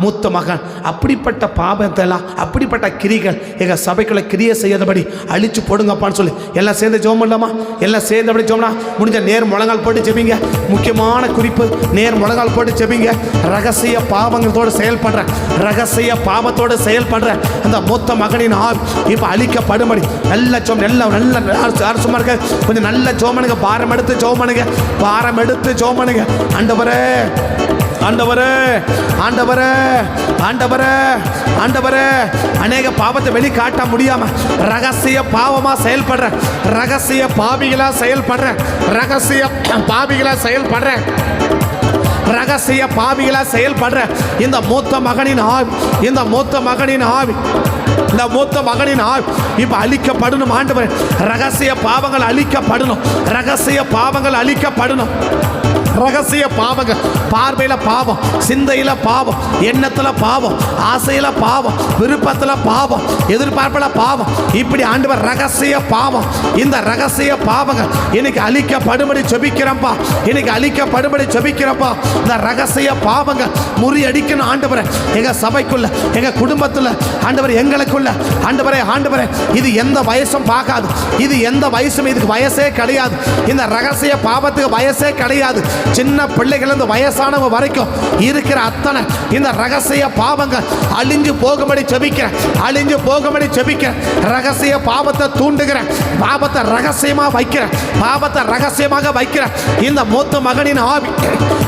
மூத்த மகன். அப்படிப்பட்ட பாவத்தெல்லாம், அப்படிப்பட்ட கிரிகள் எங்கள் சபைக்குள்ள கிரியை செய்யாதபடி அழிச்சு போடுங்கப்பான்னு சொல்லி எல்லாம் சேர்ந்து ஜெபம் பண்ணலாமா? எல்லாம் சேர்ந்து அப்படி ஜெபம்னா முடிஞ்ச நேர் முழங்கால் போட்டு ஜெபிங்க. முக்கியமான குறிப்பு, நேர் முழங்கால் போட்டு ஜெபிங்க. ரகசிய பாவங்களோடு செயல்படுற, ரகசிய பாவத்தோடு செயல்படுற அந்த மூத்த மகனின் ஆவி இப்போ அழிக்கப்படும்படி நல்ல சும்மா இருக்க கொஞ்சம் நல்ல ஜோமனுங்க, பாரம் எடுத்து ஜோமனுங்க, ஆண்டவரே ஆண்டவரே ஆண்டவரே ஆண்டவரே ஆண்டவரே. அநேக பாவத்தை வெளிக்காட்ட முடியாம ரகசிய பாவமா செயல்படுற, ரகசிய பாவிகளா செயல்படுற, ரகசிய பாவிகளா செயல்படுற இந்த மூத்த மகனின் ஆவி, இந்த மூத்த மகனின் ஆவி இப்ப அழிக்கப்படணும் ஆண்டவரே. ரகசிய பாவங்கள் அழிக்கப்படணும், ரகசிய பாவங்கள் அழிக்கப்படணும், ரகசிய பாவங்கள், பார்வையில பாவம், சிந்தையில பாவம், எண்ணத்துல பாவம், ஆசையில பாவம், விருப்பத்துல பாவம், எதிர்பார்ப்புல பாவம், இப்படி ஆண்டவர் ரகசிய பாவம். இந்த ரகசிய பாவங்கள் இன்னைக்கு அழிக்கப்படும்படி ஜெபிக்கிறப்பா, இன்னைக்கு அழிக்கப்படும்படி ஜெபிக்கிறப்பா. இந்த ரகசிய பாவங்கள் முறியடிக்கணும் ஆண்டவரே. எங்க சபைக்குள்ள, எங்க குடும்பத்துல ஆண்டவரே, எங்களுக்குள்ள ஆண்டவரே, ஆண்டவரே, இது எந்த வயசும் பார்க்காது, இது எந்த வயசும், இதுக்கு வயசே கிடையாது. இந்த ரகசிய பாவத்துக்கு வயசே கிடையாது. சின்ன பிள்ளைகள் இருந்து வயசானவங்க வரைக்கும் இருக்கிற அத்தனை இந்த ரகசிய பாவங்கள் அழிஞ்சு போகும்படி ஜெபிக்கிறேன், அழிஞ்சு போகும்படி ஜெபிக்கிறேன். ரகசிய பாவத்தை தூண்டுகிறேன், பாவத்தை ரகசியமா வைக்கிறேன், பாவத்தை ரகசியமாக வைக்கிறேன். இந்த மூத்த மகனின் ஆவி,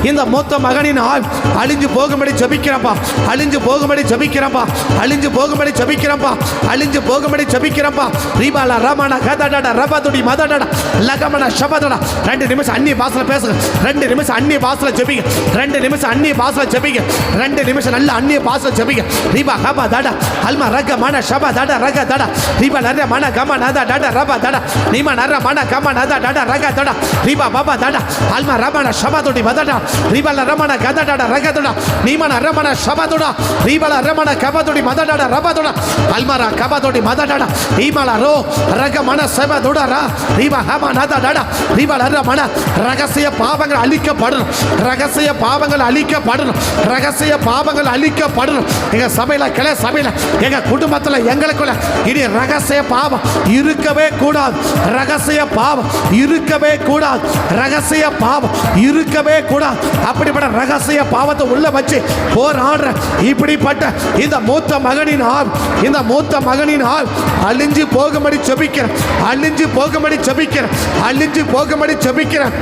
இந்த மூத்த மகனின் ஆவி அழிஞ்சு போகும்படி ஜெபிக்கிறப்பா, அழிஞ்சு போகும்படி ஜெபிக்கிறப்பா, அழிஞ்சு போகும்படி ஜெபிக்கிறப்பா, அழிஞ்சு போகும்படி ஜெபிக்கிறப்பா. ரீபாலா ரமண கதடட ரபதுடி மதடட லகமன ஷபதட. 2 நிமிஷம் அந்நிய பாஷையில பேசுங்க, 2 நிமிஷம் அந்நிய பாஷையில ஜெபிங்க, 2 நிமிஷம் அந்நிய பாஷையில ஜெபிங்க, 2 நிமிஷம் நல்ல அந்நிய பாஷையில ஜெபிங்க. ரீபா கப தட அல்மா ரக மன ஷப தட ரக தட. ரீபா நர மன கம நத டட ரப தட. நீமா நர மன கம நத டட ரக தட. ரீபா பப தட அல்மா ரமண ஷபதுடி மதட. ரீபா ரமண கதடட ரக தட. நீமா ரமண ஷபதுட. ரீபா ரமண கபதுடி மதடட ரபதுட. அல்மர கபதுடி மதடட. ரீபா ரோ ரக மன ஷபதுட ரா. ரீபா ஹம நத டட. ரீபா ரமண ரகசிய பாவங்கள் அழிக்கப்படணும், ரகசிய பாவங்கள் அழிக்கப்படணும், ரகசிய பாவங்கள் அழிக்கப்படணும். எங்க சபையில, கிளை சபையில, எங்க குடும்பத்துல, எங்களுக்குள்ள இனி ரகசிய பாவம் இருக்கவே கூடாது, ரகசிய பாவம் இருக்கவே கூடாது, ரகசிய பாவம் இருக்கவே கூடாது. அப்படிப்பட்ட ரகசிய பாவத்தை உள்ள வச்சு போராடுற இப்படிப்பட்ட இந்த மூத்த மகனின் ஆள், இந்த மூத்த மகனின் ஆள் அழிஞ்சு போகும்படி ஜெபிக்கிறேன், அழிஞ்சு போகும்படி ஜெபிக்கிறேன், அழிஞ்சு போகும்படி ஜெபிக்கிறேன்,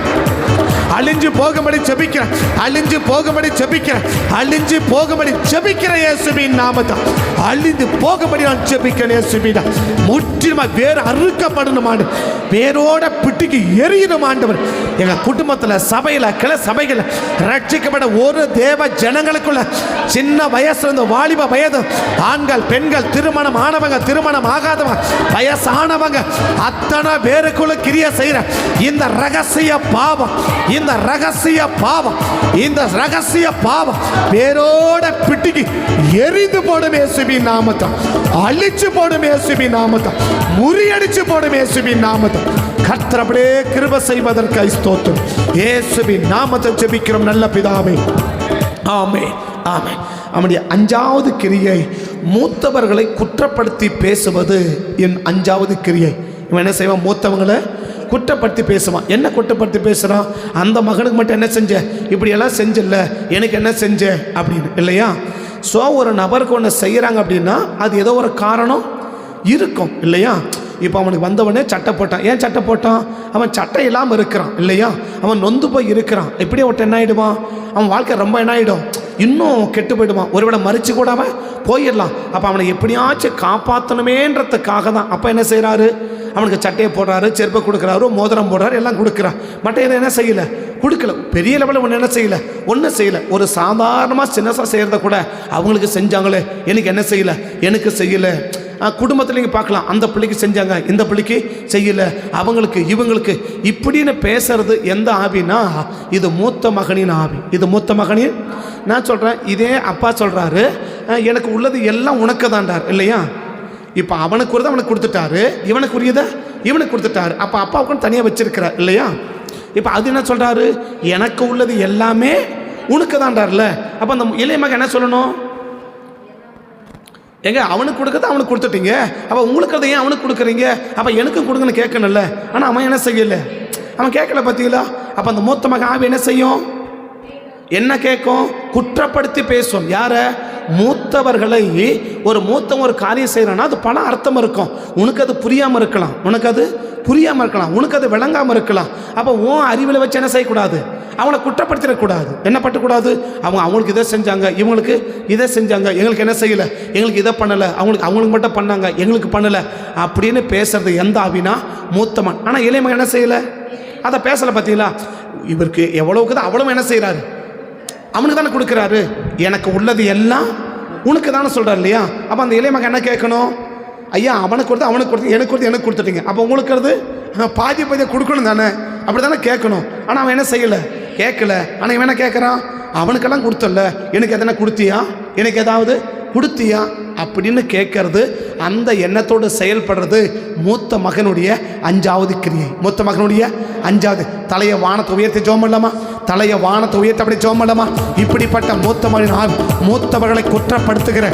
அழிஞ்சு போகும்படி ஜெபிக்கிறேன், அழிஞ்சு போகும்படி ஜெபிக்கிறேன், அழிஞ்சு போகும்படி ஜெபிக்கிறேன். இயேசுவின் நாமத்தில் அழிந்து போகும்படி நான் ஜெபிக்கிறேன். இயேசுவின் முற்றிலுமாக வேறு அறுக்கப்படணும் ஆண்டு, வேரோட பிட்டுக்கு எரியணும் ஆண்டவர். எங்க குடும்பத்தில், சபையில், கிளை சபைகள் ரட்சிக்கப்பட ஒரு தேவ ஜனங்களுக்குள்ள சின்ன வயசுல இருந்து வாலிப வயது, ஆண்கள், பெண்கள், திருமணம் ஆனவங்க, திருமணம் ஆகாதவங்க, வயசானவங்க, அத்தனை பேருக்குள்ள கிரிய செய்யற இந்த ரகசிய பாவம், இந்த ரகசிய பாவம், இந்த ரகசிய பாவம் வேரோட பிட்டுக்கு எரிந்து போடும் இயேசுவின் நாமத்தை, அழிச்சு போடும் இயேசுவின் நாமத்தை, முறியடிச்சு போடும் இயேசுவின் நாமத்தை. கர்த்தர் அப்படியே கிருபை செய்வதற்கு ஸ்தோத்திரம். இயேசுவின் நாமத்தை ஜெபிக்கிறோம் நல்ல பிதாவே, ஆமென், ஆமென். அவனுடைய 5வது கிரியை மூத்தவர்களை குற்றப்படுத்தி பேசுவது. என் 5வது கிரியை, இவன் என்ன செய்வான்? மூத்தவங்களை குற்றப்படுத்தி பேசுவான். என்ன குற்றப்படுத்தி பேசுகிறான்? அந்த மகனுக்கு மட்டும் என்ன செஞ்ச, இப்படியெல்லாம் செஞ்சல, எனக்கு என்ன செஞ்ச அப்படின்னு இல்லையா? ஸோ ஒரு நபருக்கு ஒன்று செய்கிறாங்க அப்படின்னா அது ஏதோ ஒரு காரணம் இருக்கும் இல்லையா? இப்போ அவனுக்கு வந்தவனே சட்டை போட்டான். ஏன் சட்டை போட்டான்? அவன் சட்டை இல்லாமல் இருக்கிறான் இல்லையா? அவன் நொந்து போய் இருக்கிறான். இப்படியே ஒருத்தன் என்ன ஆகிடுவான்? அவன் வாழ்க்கை ரொம்ப என்ன ஆகிடும்? இன்னும் கெட்டு போயிடுவான். ஒருவேளை மறித்து கூட அவன் போயிடலாம். அப்போ அவனை எப்படியாச்சும் காப்பாற்றணுமேன்றதுக்காக தான் அப்போ என்ன செய்கிறாரு? அவனுக்கு சட்டையை போடுறாரு, செருப்பை கொடுக்குறாரு, மோதிரம் போடுறாரு, எல்லாம் கொடுக்குறான். மற்ற இதை என்ன செய்யலை? கொடுக்கல. பெரிய லெவலில் ஒன்று என்ன செய்யலை? ஒன்றும் செய்யலை. ஒரு சாதாரணமாக சின்னசாக செய்கிறத கூட அவங்களுக்கு செஞ்சாங்களே, எனக்கு என்ன செய்யலை? எனக்கு செய்யலை. குடும்பத்தில் நீங்கள் பார்க்கலாம், அந்த பிள்ளைக்கு செஞ்சாங்க, இந்த பிள்ளைக்கு செய்யலை, அவங்களுக்கு இவங்களுக்கு இப்படின்னு பேசுறது எந்த ஆவினா இது மூத்த மகனின் ஆவி. இது மூத்த மகனின். நான் சொல்கிறேன், இதே அப்பா சொல்கிறாரு, எனக்கு உள்ளது எல்லாம் உனக்கு தான்டார் இல்லையா? இப்போ அவனுக்கு உரியதை அவனுக்கு கொடுத்துட்டாரு, இவனுக்கு உரியதை இவனுக்கு கொடுத்துட்டாரு. அப்போ அப்பாவுக்கும் தனியாக வச்சிருக்கிறார் இல்லையா? இப்போ அது என்ன சொல்கிறாரு? எனக்கு உள்ளது எல்லாமே உனக்கு தான்டார்ல. அப்போ அந்த இளைய மகன் என்ன சொல்லணும்? எங்க அவனுக்கு கொடுக்கறது அவனுக்கு கொடுத்துட்டீங்க, அப்போ உங்களுக்கு அதை ஏன் அவனுக்கு கொடுக்குறீங்க? அப்போ எனக்கும் கொடுங்கன்னு கேட்கணும்ல. ஆனால் அவன் என்ன செய்யலை? அவன் கேட்கல. பார்த்தீங்களா? அப்போ அந்த மூத்த மகன் ஆவி என்ன செய்யும்? என்ன கேட்கும்? குற்றப்படுத்தி பேசும். யாரை? மூத்தவர்களை. ஒரு மூத்தவன் ஒரு காரியம் செய்கிறான்னா அது பல அர்த்தம் இருக்கும். உனக்கு அது புரியாமல் இருக்கலாம், உனக்கு அது புரியாமல் இருக்கலாம், உனக்கு அது விளங்காமல் இருக்கலாம். அப்போ உன் அறிவில் வச்சு என்ன செய்யக்கூடாது? அவனை குற்றப்படுத்திடக்கூடாது. என்ன பட்டக்கூடாது? அவங்களுக்கு இதை செஞ்சாங்க, இவங்களுக்கு இதை செஞ்சாங்க, எங்களுக்கு என்ன செய்யலை, எங்களுக்கு இதை பண்ணலை, அவங்களுக்கு மட்டும் பண்ணாங்க, எங்களுக்கு பண்ணலை அப்படின்னு பேசுறது எந்த ஆவினா? மூத்தமன். ஆனால் இளையமகன் என்ன செய்யலை? அதை பேசலை. பார்த்தீங்களா? இவருக்கு எவ்வளவுக்கு தான் அவ்வளவு என்ன செய்கிறாரு? அவனுக்கு தானே கொடுக்குறாரு. எனக்கு உள்ளது எல்லாம் உனக்கு தானே சொல்கிறார் இல்லையா? அப்போ அந்த இளைய மகன் என்ன கேட்கணும்? ஐயா, அவனுக்கு கொடுத்து அவனுக்கு கொடுத்து எனக்கு கொடுத்து எனக்கு கொடுத்துட்டீங்க, அப்போ உங்களுக்கு பாதி பாதியை கொடுக்கணும் தானே, அப்படி தானே கேட்கணும். ஆனால் அவன் என்ன செய்யலை? கேட்கல. ஆனால் இவன் என்ன கேட்குறான்? அவனுக்கெல்லாம் கொடுத்தல, எனக்கு எதனா கொடுத்தியா, எனக்கு ஏதாவது கொடுத்தியா அப்படின்னு கேட்கறது, அந்த எண்ணத்தோடு செயல்படுறது மூத்த மகனுடைய 5வது கிரியை. மூத்த மகனுடைய 5வது. தலையை வானத்தை உயர்த்தி ஜெபம் பண்ணலாமா? தலையை வானத்தை உயர்த்தி அப்படி ஜெபம் பண்ணலாமா? இப்படிப்பட்ட மூத்த மகன் மூத்தவர்களை குற்றப்படுத்துகிற,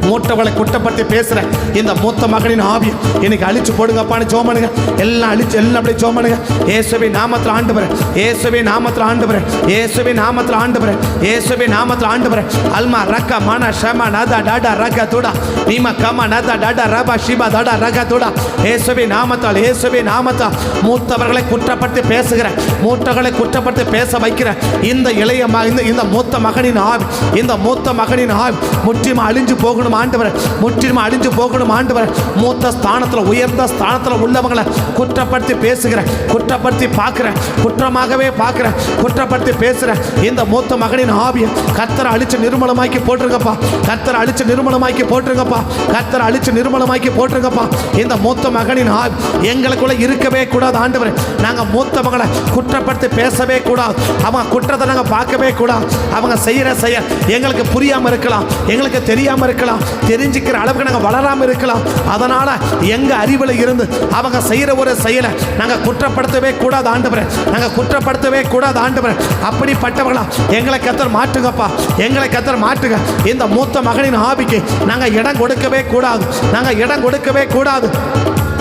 மூத்தவர்களை குற்றப்படுத்தி பேசுகிற இந்த மூத்த மகனின் ஆவியை இன்னைக்கு அழிச்சு போடுங்கப்பான்னு ஜெபம் பண்ணுங்க. எல்லாம் அழிச்சு, எல்லாம் அப்படியே ஜெபம் பண்ணுங்க. இயேசுவே நாமத்தில் ஆண்டவரே, இயேசுவே நாமத்தில் ஆண்டவரே, இயேசுவே நாமத்தில் ஆண்டவரே, இயேசுவே நாமத்தில் ஆண்டவரே. அல்மா ரக்க மன ஷம நத டாடா ரக துடா நீம கம நத டாடா ரபா ஷிபா டாடா ரக துடா. இயேசுவே நாமத்தால், இயேசுவே நாமத்தால் மூத்தவர்களை குற்றப்படுத்தி பேசுகிற, மூத்தவர்களை குற்றப்படுத்தி பேச வைக்கிற இந்த இளைய இந்த மூத்த மகனின் ஆவி, இந்த மூத்த மகனின் ஆவி முற்றிலும் அழிஞ்சு போகணும் ஆண்டவரே, முற்றிலும் அழிஞ்சு போகணும் ஆண்டவரே. மூத்த ஸ்தானத்தில், உயர்ந்த ஸ்தானத்தில் உள்ளவங்களை குற்றப்படுத்தி பேசுகிற, குற்றப்படுத்தி பார்க்கிற, குற்றமாகவே பார்க்கிற, குற்றப்படுத்தி பேசுகிற இந்த மூத்த மகனின் ஆவியை கர்த்தரை அழிச்சு நிர்மலமாக்கி போட்டுருங்கப்பா. கர்த்தரை அழிச்சு நிர்மலமாக்கி போட்டுருங்கப்பா. கர்த்தரை அழிச்சு நிர்மலமாக்கி போட்டுருங்கப்பா. இந்த மூத்த மகனின் ஆவி எங்களுக்குள்ள இருக்கவே கூடாது ஆண்டவரே. நாங்கள் மூத்த மகளை குற்றப்படுத்தி பேசவே கூடாது. அவங்க குற்றத்தை நாங்கள் பார்க்கவே கூடாது. அவங்க செய்கிற செயல் எங்களுக்கு புரியாமல் இருக்கலாம், எங்களுக்கு தெரியாமல் இருக்கலாம், தெரிஞ்சுக்கிற அளவுக்கு நாங்கள் வளராமல் இருக்கலாம். அதனால எங்க அறிவில் இருந்து அவங்க செய்யற ஒரு செயலை நாங்கள் குற்றப்படுத்தவே கூடாது ஆண்டவரே. நாங்கள் குற்றப்படுத்தவே கூடாது ஆண்டவரே. அப்படிப்பட்டவர்களா எங்களை கர்த்தர் மாற்றுங்கப்பா, எங்களை கர்த்தர் மாற்றுங்க. இந்த மூத்த மகனின் ஆவிக்கு நாங்கள் இடம் கொடுக்கவே கூடாது, நாங்கள் இடம் கொடுக்கவே கூடாது,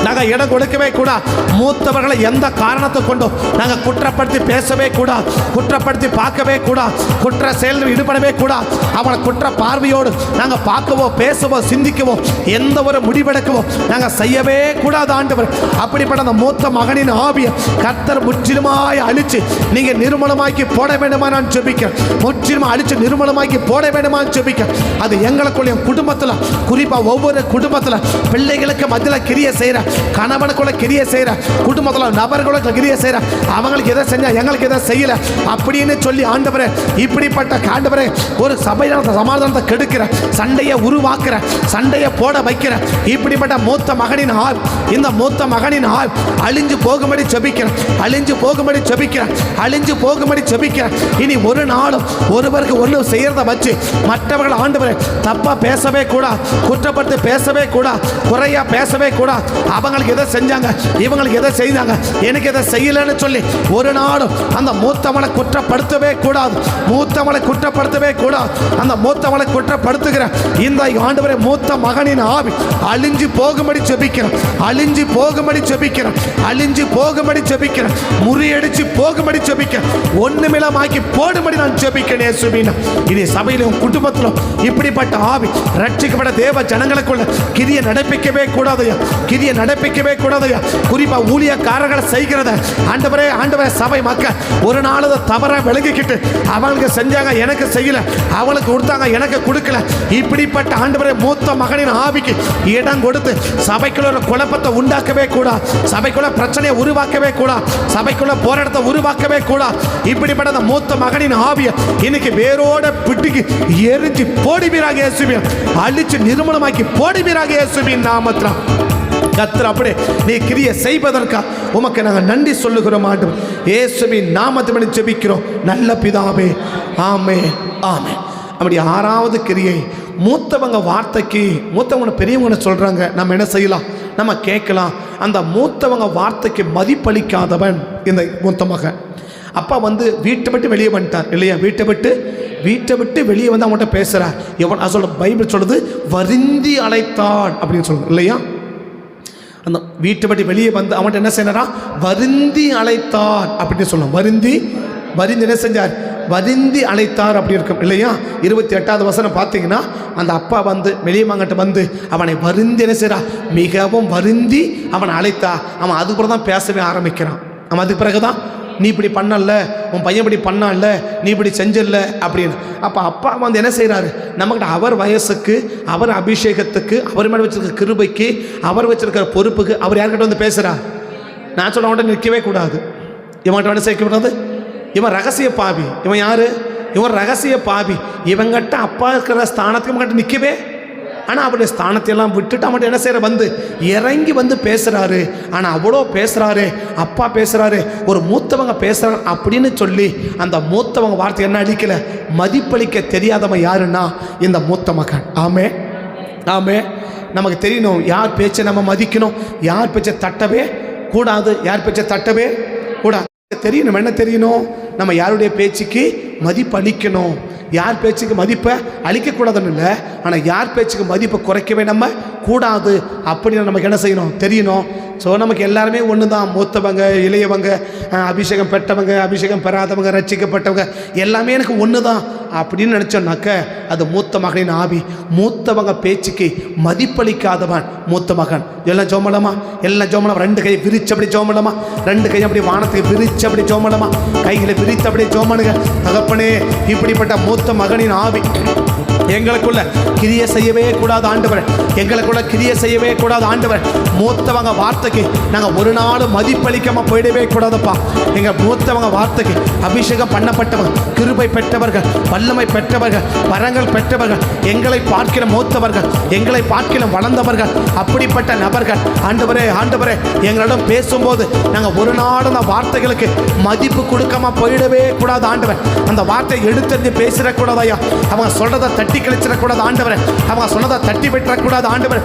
நாங்கள் இடம் கொடுக்கவே கூடாது. மூத்தவர்களை எந்த காரணத்தை கொண்டும் நாங்கள் குற்றப்படுத்தி பேசவே கூடாது, குற்றப்படுத்தி பார்க்கவே கூடாது, குற்ற செயலில் ஈடுபடவே கூடாது. அவனை குற்ற பார்வையோடு நாங்கள் பார்க்கவோ, பேசவோ, சிந்திக்கவோ, எந்த ஒரு முடிவெடுக்கவோ நாங்கள் செய்யவே கூடாது ஆண்டவர். அப்படிப்பட்ட அந்த மூத்த மகனின் ஆவியை கர்த்தர் முற்றிலுமாய் அழிச்சு நீங்கள் நிர்மலமாக்கி போட வேண்டுமா நான் ஜெபிக்கிறேன். முற்றிலும் அழிச்சு நிர்மலமாக்கி போட வேண்டுமா ஜெபிக்கிறேன். அது எங்களுக்குள்ள குடும்பத்தில், குறிப்பாக ஒவ்வொரு குடும்பத்தில் பிள்ளைகளுக்கு மத்தியில் கிரியை செய்கிற, கணவனுக்குள்ள கிரியை செய்யற, குடும்பத்தில் நபர்களுக்கு கிரியை செய்யற, அவங்களுக்கு எதை செஞ்சா எங்களுக்கு எதை செய்யல அப்படின்னு சொல்லி ஆண்டவரே, இப்படிப்பட்ட ஆண்டவரே ஒரு சபையான சமாதானத்தை கெடுக்கிற, சண்டையை உருவாக்குற, சண்டையை போட வைக்கிற இப்படிப்பட்ட மூத்த மகனின் ஆள், இந்த மூத்த மகனின் ஆள் அழிஞ்சு போகும்படி ஜெபிக்கிறேன், அழிஞ்சு போகும்படி ஜெபிக்கிறேன், அழிஞ்சு போகும்படி ஜெபிக்கிறேன். இனி ஒரு நாளும் ஒருவருக்கு ஒன்று செய்யறத வச்சு மற்றவர்கள் ஆண்டவரே தப்பா பேசவே கூடாது, குற்றப்படுத்தி பேசவே கூடாது, குறையா பேசவே கூடாது. அவங்களுக்கு எதை செஞ்சாங்க, இவங்களுக்கு எதை செய்தாங்க, எனக்கு எதை செய்யலன்னு சொல்லி ஒரு நாளும் அந்த மூத்தவனை குற்றப்படுத்தவே கூடாது, மூத்தவனை குற்றப்படுத்தவே கூடாது. அந்த மூத்தவனை குற்றப்படுத்துகிற இந்த ஆண்டவரே மூத்த மகனின் ஆவி அழிஞ்சு போகும்படி ஜெபிக்கிறேன், அழிஞ்சு போகும்படி ஜெபிக்கிறேன், அழிஞ்சு போகும்படி ஜெபிக்கிறேன், முறியடிச்சு போகும்படி ஜெபிக்கிறேன், ஒண்ணுமில்லமாக்கி போடும்படி நான் ஜெபிக்கிறேன் இயேசுவின். இது சபையிலும் குடும்பத்திலும் இப்படிப்பட்ட ஆவி ரட்சிக்கப்பட்ட தேவ ஜனங்களுக்குள்ள கிரியை நடப்பிக்கவே கூடாதையா, கிரியை நடப்பிக்கவே கூடாதையா. குறிப்பா ஊழியக்காரர்களை செய்கிறத ஆண்டவரே, ஆண்டவரே சபை மக்கள் ஒரு நாள் அதை தவற விளங்கிக்கிட்டு அவங்களுக்கு செஞ்சாங்க, எனக்கு செய்யல, அவங்களுக்கு கொடுத்தாங்க, எனக்கு கொடுக்கல, இப்படிப்பட்ட ஆண்டவரே மூத்த மகனின் ஆவிக்கு இடம் கொடுத்து சபைக்குள்ள ஒரு குழப்பத்தை உண்டாக்கவே கூடாது, சபைக்குள்ள பிரச்சனையை உருவாக்கவே கூடாது, சபைக்குள்ள போராட்டத்தை உருவாக்கவே கூடாது. இப்படிப்பட்ட அந்த மூத்த மகனின் ஆவியை இன்னைக்கு வேரோட பிடிக்கு எரிஞ்சு போடுவீராக இயேசுவின், அழிச்சு நிர்மூலமாக்கி போடுவீராக இயேசுவின் நாமத்தில். கர்த்தர் அப்படியே நீ கிரியை செய்வதற்கா உமக்கு நாங்கள் நன்றி சொல்லுகிறோம் ஆண்டவர். இயேசுவின் நாமத்தை ஜெபிக்கிறோம் நல்ல பிதாவே, ஆமென், ஆமென். அப்படி 6வது கிரியை, மூத்தவங்க வார்த்தைக்கு, மூத்தவங்க பெரியவங்க சொல்றாங்க, நம்ம என்ன செய்யலாம், நம்ம கேட்கலாம். அந்த மூத்தவங்க வார்த்தைக்கு மதிப்பளிக்காதவன் இந்த மூத்த மகன். அப்பா வீட்டை விட்டு வெளியே வந்துட்டார் இல்லையா, வீட்டை விட்டு வெளியே வந்து அவங்கள்ட்ட பேசுகிறார். எவன் சொல்ல பைபிள் சொல்லுது வருந்தி அழைத்தான் அப்படின்னு சொல்லுது இல்லையா. அந்த வீட்டை விட்டு வெளியே வந்து அவன்கிட்ட என்ன செய்யறா, வருந்தி அழைத்தார் அப்படின்னு சொல்லலாம். வருந்தி என்ன செஞ்சார், வருந்தி அழைத்தார் அப்படி இருக்கும் இல்லையா. 28வது வசனம் பார்த்தீங்கன்னா அந்த அப்பா வெளியே வாங்கிட்டு அவனை வருந்தி என்ன செய்யறா, மிகவும் வருந்தி அவனை அழைத்தா. அவன் அதுக்கப்புறம் தான் பேசவே ஆரம்பிக்கிறான். அவன் அதுக்கு பிறகுதான் நீ இப்படி பண்ணல, உன் பையன் இப்படி பண்ணல, நீ இப்படி செஞ்சிடல அப்படின்னு. அப்போ அப்பா என்ன செய்கிறாரு, நம்மகிட்ட அவர் வயசுக்கு, அவர் அபிஷேகத்துக்கு, அவர் மேலே வச்சிருக்கிற கிருபைக்கு, அவர் வச்சிருக்கிற பொறுப்புக்கு அவர் யார்கிட்ட பேசுகிறார். நான் சொல்ல அவன்கிட்ட நிற்கவே கூடாது, இவன்கிட்ட வந்து சேர்க்கக்கூடாது. இவன் ரகசிய பாவி. இவன் யாரு, இவன் ரகசிய பாவி. இவங்கிட்ட அப்பா இருக்கிற ஸ்தானத்துக்கு இவங்கிட்ட நிற்கவே ஆனால் அவருடைய ஸ்தானத்தையெல்லாம் விட்டுட்டு அவன்கிட்ட என்ன செய்கிற வந்து இறங்கி வந்து பேசுகிறாரு. ஆனால் அவ்வளோ பேசுகிறாரு, அப்பா பேசுகிறாரு, ஒரு மூத்தவங்க பேசுகிறாங்க அப்படின்னு சொல்லி அந்த மூத்தவங்க வார்த்தை என்ன அளிக்கலை, மதிப்பளிக்க தெரியாதவன் யாருன்னா இந்த மூத்த மகன். ஆமே ஆமே. நமக்கு தெரியணும் யார் பேச்சை நம்ம மதிக்கணும், யார் பேச்சை தட்டவே கூடாது, யார் பேச்சை தட்டவே கூடாது தெரியணும். என்ன தெரியணும், நம்ம யாருடைய பேச்சுக்கு மதிப்பு அளிக்கணும், யார் பேச்சுக்கு மதிப்பை அளிக்கக்கூடாதுன்னு இல்லை, ஆனால் யார் பேச்சுக்கு மதிப்பை குறைக்கவே நம்ம கூடாது அப்படின்னு நமக்கு என்ன செய்யணும் தெரியணும். ஸோ நமக்கு எல்லாருமே ஒன்று தான், மூத்தவங்க இளையவங்க, அபிஷேகம் பெற்றவங்க அபிஷேகம் பெறாதவங்க, ரட்சிக்கப்பட்டவங்க எல்லாமே எனக்கு ஒன்று தான் அப்படின்னு நினச்சோன்னாக்க அது மூத்த மகனின் ஆவி. மூத்தவங்க பேச்சுக்கு மதிப்பளிக்காதவன் மூத்த மகன். எல்லாம் ஜோமலமா, எல்லாம் ஜோமலம், ரெண்டு கையை விரிச்சு அப்படி ஜோமலமா, ரெண்டு கையை அப்படி வானத்துக்கு விரிச்சு அப்படி ஜோமலமா, கைகளை விரித்து அப்படியே ஜோமனுங்க. தகப்பனே, இப்படிப்பட்ட மூத்த மகனின் ஆவி எங்களுக்குள்ள கிரியை செய்யவே கூடாது ஆண்டவர், எங்களுக்குள்ள கிரியை செய்யவே கூடாது ஆண்டவர். மூத்தவங்க வார்த்தைக்கு நாங்கள் ஒரு நாள் மதிப்பளிக்காம போயிடவே கூடாதுப்பா. எங்கள் மூத்தவங்க வார்த்தைக்கு அபிஷேகம் பண்ணப்பட்டவங்க, கிருபை பெற்றவர்கள், வல்லமை பெற்றவர்கள், வரங்கள் பெற்றவர்கள், எங்களை பார்க்கிற மூத்தவர்கள், எங்களை பார்க்கிற வளர்ந்தவர்கள், அப்படிப்பட்ட நபர்கள் ஆண்டவரே ஆண்டவரே எங்களிடம் பேசும்போது நாங்கள் ஒரு நாள் அந்த வார்த்தைகளுக்கு மதிப்பு கொடுக்காம போயிடவே கூடாது ஆண்டவர். அந்த வார்த்தையை எடுத்து பேசிடக்கூடாது ஐயா, அவங்க சொல்றதை தட்டி கழிச்சிடக்கூடாது ஆண்டவர், அவங்க சொன்னதை தட்டி பெற்றக்கூடாது ஆண்டவர்.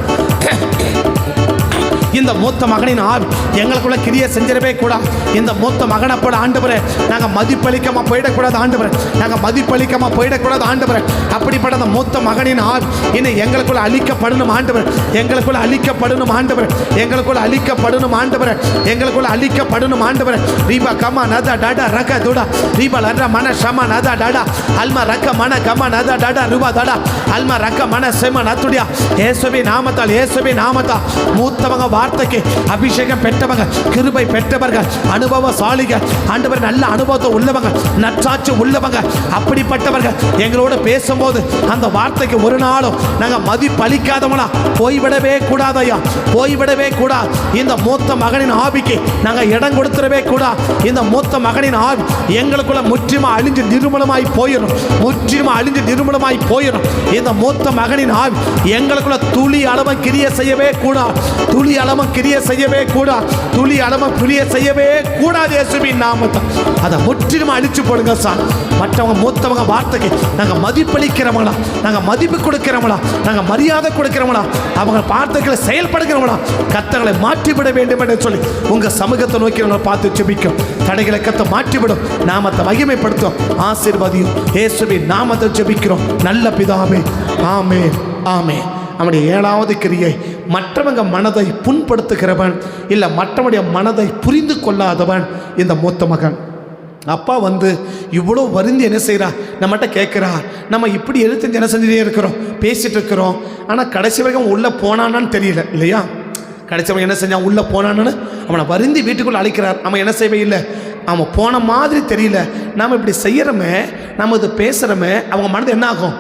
இந்த மூத்த மகனின் ஆவி எங்களுக்குள்ள கிரியை செஞ்சிடவே கூடாது. இந்த மூத்த மகனை போட ஆண்டவரே நாங்கள் மதிப்பளிக்காம போயிடக்கூடாது ஆண்டவர், நாங்கள் மதிப்பளிக்காம போயிடக்கூடாது ஆண்டவர். அப்படிப்பட்ட அந்த மூத்த மகனின் ஆவி இன்னும் எங்களுக்குள்ள அழிக்கப்படணும் ஆண்டவர், எங்களுக்குள்ள அழிக்கப்படணும் ஆண்டவர், எங்களுக்குள்ள அழிக்கப்படணும் ஆண்டவர், எங்களுக்குள்ள அழிக்கப்படணும் ஆண்டவர். ரீபா கமா நதா டாடா ரக துடா ரீபா லர்ரா மன ஷமா நதா டாடா அல்மா ரக்க மன கமா நதா டாடா ரூபா டாடா அல்மா ரக்க மன செம நத்துடியா இயேசுவே நாமத்தால், இயேசுவே நாமத்தால். மூத்தவங்க வார்த்தைக்கு அபிஷேகம் பெற்றவங்க, கிருபை பெற்றவர்கள், அனுபவசாலிகள் ஆண்டவர், நல்ல அனுபவத்தை உள்ளவங்க, நற்சாட்சி உள்ளவங்க, அப்படிப்பட்டவர்கள் எங்களோடு பேசும்போது அந்த வார்த்தைக்கு ஒரு நாளும் நாங்கள் மதிப்பளிக்காதவங்களா போய்விடவே கூடாதையா, போய்விடவே கூடாது. இந்த மூத்த மகனின் ஆவிக்கு நாங்கள் இடம் கொடுத்துடவே கூடாது. இந்த மூத்த மகனின் ஆவி எங்களுக்குள்ள முற்றிலுமா அழிஞ்சு நிர்மூலமாய் போயிடும், முற்றிலுமா அழிஞ்சு நிர்மூலமாய் போயிடும். இந்த மூத்த மகனின் ஆவி எங்களுக்குள்ள துளி அளவு கிரியை செய்யவே கூடாது, துளி அளவு கிரியை செய்யவே கூடாது, துளி அளவு கிரியை செய்யவே கூடாது. இயேசுவின் நாமத்தில் அதை முற்றிலும் அழிச்சு போடுங்க சார். மற்றவங்க மூத்தவங்க வார்த்தைக்கு நாங்கள் மதிப்பளிக்கிறவங்களா, நாங்கள் மதிப்பு கொடுக்கிறவங்களா, நாங்கள் மரியாதை கொடுக்கிறவங்களா, அவங்க வார்த்தைகளை செயல்படுகிறவங்களா கர்த்தர்களை மாற்றிவிட வேண்டும் என்று சொல்லி உங்கள் சமூகத்தை நோக்கி நாங்கள் பார்த்து ஜெபிக்கும். தடைகளை கர்த்தர் மாற்றிவிடும், நாமத்தை மகிமைப்படுத்தும், ஆசீர்வதியும். இயேசுவின் நாமத்தை ஜெபிக்கிறோம் நல்ல பிதாவே, ஆமே ஆமே. அவனுடைய 7வது கிரியை, மற்றவங்க மனதை புண்படுத்துகிறவன் இல்லை மற்றவனுடைய மனதை புரிந்து கொள்ளாதவன் இந்த மூத்த மகன். அப்பா வந்து இவ்வளோ வருந்தி என்ன செய்கிறா, நம்மகிட்ட கேட்குறா, நம்ம இப்படி எழுத்து என்ன செஞ்சுட்டே இருக்கிறோம், பேசிகிட்டு இருக்கிறோம், ஆனால் கடைசி வரைக்கும் உள்ளே போனான்னு தெரியல இல்லையா. கடைசிவன் என்ன செஞ்சான், உள்ளே போனான்னு அவனை வருந்தி வீட்டுக்குள்ளே அழைக்கிறார். நம்ம என்ன செய்வே இல்லை, அவன் போன மாதிரி தெரியல. நாம் இப்படி செய்கிறோமே, நம்ம இது பேசுகிறோமே, அவங்க மனது என்ன ஆகும்,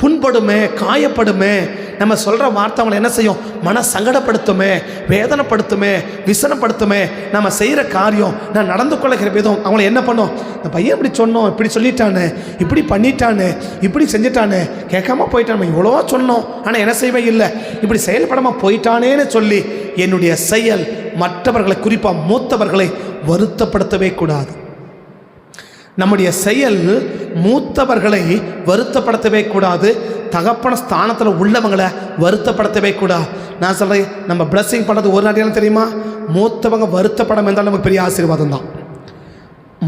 புண்படுமே, காயப்படுமே. நம்ம சொல்கிற வார்த்தை அவங்களை என்ன செய்யும், மன சங்கடப்படுத்துமே, வேதனைப்படுத்துமே, விசனப்படுத்துமே. நம்ம செய்கிற காரியம், நான் நடந்து கொள்ளுகிற விதம் அவங்களை என்ன பண்ணும், இந்த பையன் இப்படி சொன்னோம், இப்படி சொல்லிட்டானு, இப்படி பண்ணிட்டானு, இப்படி செஞ்சிட்டானு, கேட்காம போயிட்டான். நம்ம இவ்வளோ சொன்னோம் ஆனால் என்ன செய்வே இல்லை, இப்படி செயல்படாமல் போயிட்டானேன்னு சொல்லி என்னுடைய செயல் மற்றவர்களை, குறிப்பாக மூத்தவர்களை வருத்தப்படுத்தவே கூடாது. நம்முடைய செயல் மூத்தவர்களை வருத்தப்படுத்தவே கூடாது, தகப்பன ஸ்தானத்தில் உள்ளவங்களை வருத்தப்படுத்தவே கூடாது. நான் சொல்கிறேன், நம்ம பிளஸ்ஸிங் பண்ணுறது ஒரு நாட்டிலும் தெரியுமா, மூத்தவங்க வருத்தப்படம் என்றால் நமக்கு பெரிய ஆசீர்வாதம் தான்.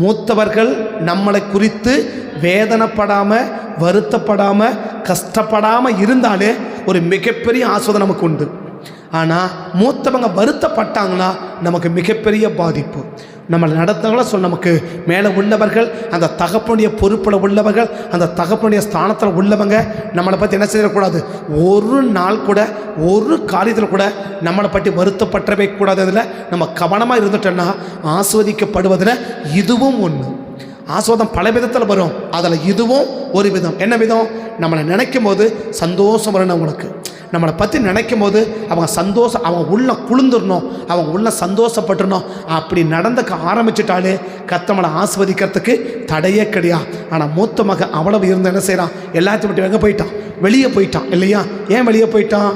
மூத்தவர்கள் நம்மளை குறித்து வேதனைப்படாமல், வருத்தப்படாமல், கஷ்டப்படாமல் இருந்தாலே ஒரு மிகப்பெரிய ஆசீர்வாதம் நமக்கு உண்டு. ஆனால் மூத்தவங்க வருத்தப்பட்டாங்கன்னா நமக்கு மிகப்பெரிய பாதிப்பு. நம்மளை நடத்தவங்கள சொல், நமக்கு மேலே உள்ளவர்கள், அந்த தகப்பனுடைய பொறுப்பில் உள்ளவர்கள், அந்த தகப்பனுடைய ஸ்தானத்தில் உள்ளவங்க நம்மளை பற்றி என்ன செய்யக்கூடாது, ஒரு நாள் கூட ஒரு காரியத்தில் கூட நம்மளை பற்றி வருத்தப்பட்டவே கூடாது. அதில் நம்ம கவனமாக இருந்துட்டோன்னா ஆஸ்வதிக்கப்படுவதில் இதுவும் ஒன்று. ஆஸ்வாதம் பல விதத்தில் வரும், அதில் இதுவும் ஒரு விதம். என்ன விதம், நம்மளை நினைக்கும் போது சந்தோஷம் வரணும். அவங்களுக்கு நம்மளை பற்றி நினைக்கும் போது அவங்க சந்தோஷம், அவங்க உள்ள குளிர்ந்துடணும், அவங்க உள்ள சந்தோஷப்பட்டுடணும். அப்படி நடந்துக்க ஆரம்பிச்சிட்டாலே கர்த்தமலை ஆஸ்வதிக்கிறதுக்கு தடையே கிடையாது. ஆனால் மூத்த மகன் அவ்வளவு இருந்து என்ன செய்கிறான், எல்லாத்தையும் விட்டு எங்கே போயிட்டான், வெளியே போயிட்டான் இல்லையா? ஏன் வெளியே போயிட்டான்?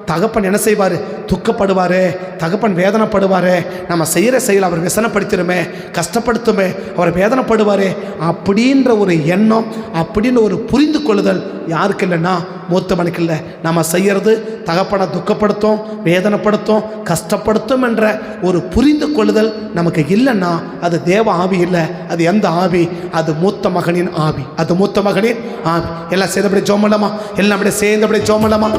தகப்பன் என்ன செய்வார்? துக்கப்படுவார், தகப்பன் வேதனைப்படுவார். நம்ம செய்கிற செயல் அவர் விசனப்படுத்திடுமே, கஷ்டப்படுத்துமே, அவர் வேதனைப்படுவார் அப்படின்ற ஒரு எண்ணம், அப்படின்ற ஒரு புரிந்து கொள்ளுதல் யாருக்கு இல்லைன்னா மூத்தவனுக்கு இல்லை. நம்ம செய்கிறது தகப்பனை துக்கப்படுத்தும், வேதனைப்படுத்தும், கஷ்டப்படுத்தும் என்ற ஒரு புரிந்து கொள்ளுதல் நமக்கு இல்லைன்னா அது தேவ ஆவி இல்லை. அது எந்த ஆவி? அது மூத்த மகனின் ஆவி. அது மூத்த மகனின் ஆவி. எல்லாம் சேர்ந்தபடி ஜோமலமா, எல்லாம் அப்படியே சேர்ந்தபடி ஜோமலமா,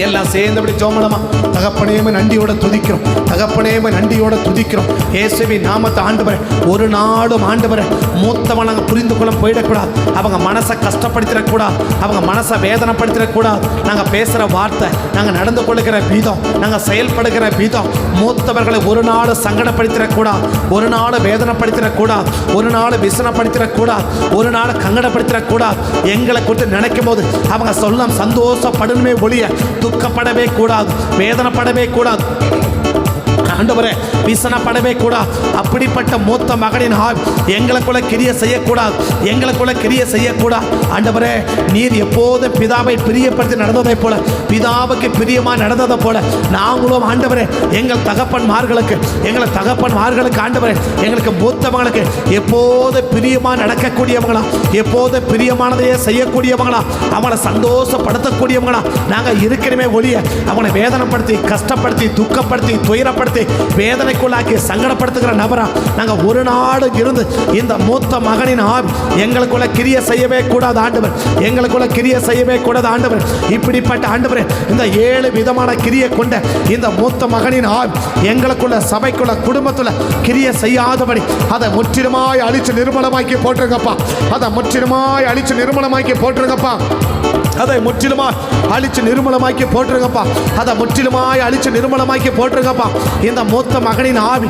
எல்லாம் சேர்ந்தபடி ஜோமலமா. தகப்பனேமே நன்றியோட துதிக்கிறோம், தகப்பனேமே நன்றியோட துதிக்கிறோம். இயேசுவின் நாமத்தை ஆண்டவரே, ஒரு நாளும் ஆண்டவரே மூத்தவன் நாங்கள் புரிந்து கொள்ள போயிடக்கூடாது. அவங்க மனசை கஷ்டப்படுத்திடக்கூடாது, அவங்க மனசை வேதனைப்படுத்திடக்கூடாது. நாங்கள் பேசுகிற வார்த்தை, நாங்கள் நடந்து கொள்ளுகிற விதம், நாங்கள் செயல்படுகிற விதம் மூத்தவர்களை ஒரு நாள் சங்கடப்படுத்திடக்கூடாது, ஒரு நாள் வேதனைப்படுத்திடக்கூடாது, ஒரு நாள் விசனப்படுத்திடக்கூடாது, ஒரு நாள் கங்கடப்படுத்திடக்கூடாது. எங்களை குறித்து நினைக்கும் போது அவங்க சொல்ல சந்தோஷப்படணுமே ஒழிய துக்கப்படவே கூடாது, வேதனைப்படவே கூடாது, ஆண்டவரே விசனப்படவே கூடாது. அப்படிப்பட்ட மூத்த மகனின் ஆவி எங்களுக்குள்ள கிரிய செய்யக்கூடாது, எங்களுக்குள்ள கிரிய செய்யக்கூடாது. ஆண்டவரே நீர் எப்போதும் பிதாவை பிரியப்படுத்தி நடந்ததை போல, பிதாவுக்கு பிரியமாக நடந்ததை போல நாங்களும் ஆண்டவரே எங்கள் தகப்பன்மார்களுக்கு, எங்களை தகப்பன்மார்களுக்கு ஆண்டவரே எங்களுக்கு மூத்தவங்களுக்கு எப்போது பிரியமாக நடக்கக்கூடியவங்களா, எப்போது பிரியமானதையே செய்யக்கூடியவங்களா, அவங்கள சந்தோஷப்படுத்தக்கூடியவங்களா நாங்கள் இருக்கிறமே ஒழிய அவங்களை வேதனைப்படுத்தி, கஷ்டப்படுத்தி, துக்கப்படுத்தி, துயரப்படுத்தி, வேதனைக்குள்ளாக்கி சங்கடப்படுத்துகிற நபரா நாங்கள் ஒரு நாடு இருந்து இந்த மூத்த மகனின் ஆவி எங்களுக்குள்ள கிரிய செய்யவே கூடாது ஆண்டவர், எங்களுக்குள்ள கிரிய செய்யவே கூடாது ஆண்டவர். இப்படிப்பட்ட ஆண்டவர் இந்த 7 விதமான கிரியை கொண்ட இந்த மூத்த மகனின் ஆவி எங்களுக்குள்ள, சபைக்குள்ள, குடும்பத்துல கிரிய செய்யாதபடி அதை முற்றிலுமாய் அழிச்சு நிர்மலமாக்கி போட்டுருங்கப்பா, அதை முற்றிலுமாய் அழிச்சு நிர்மலமாக்கி போட்டுருங்கப்பா, அதை முற்றிலுமாய் அழிச்சு நிர்மலமாக்கி போட்டுருங்கப்பா, அதை முற்றிலுமாய் அழிச்சு நிர்மலமாக்கி போட்டுருங்கப்பா. இந்த மூத்த மகனின் ஆவி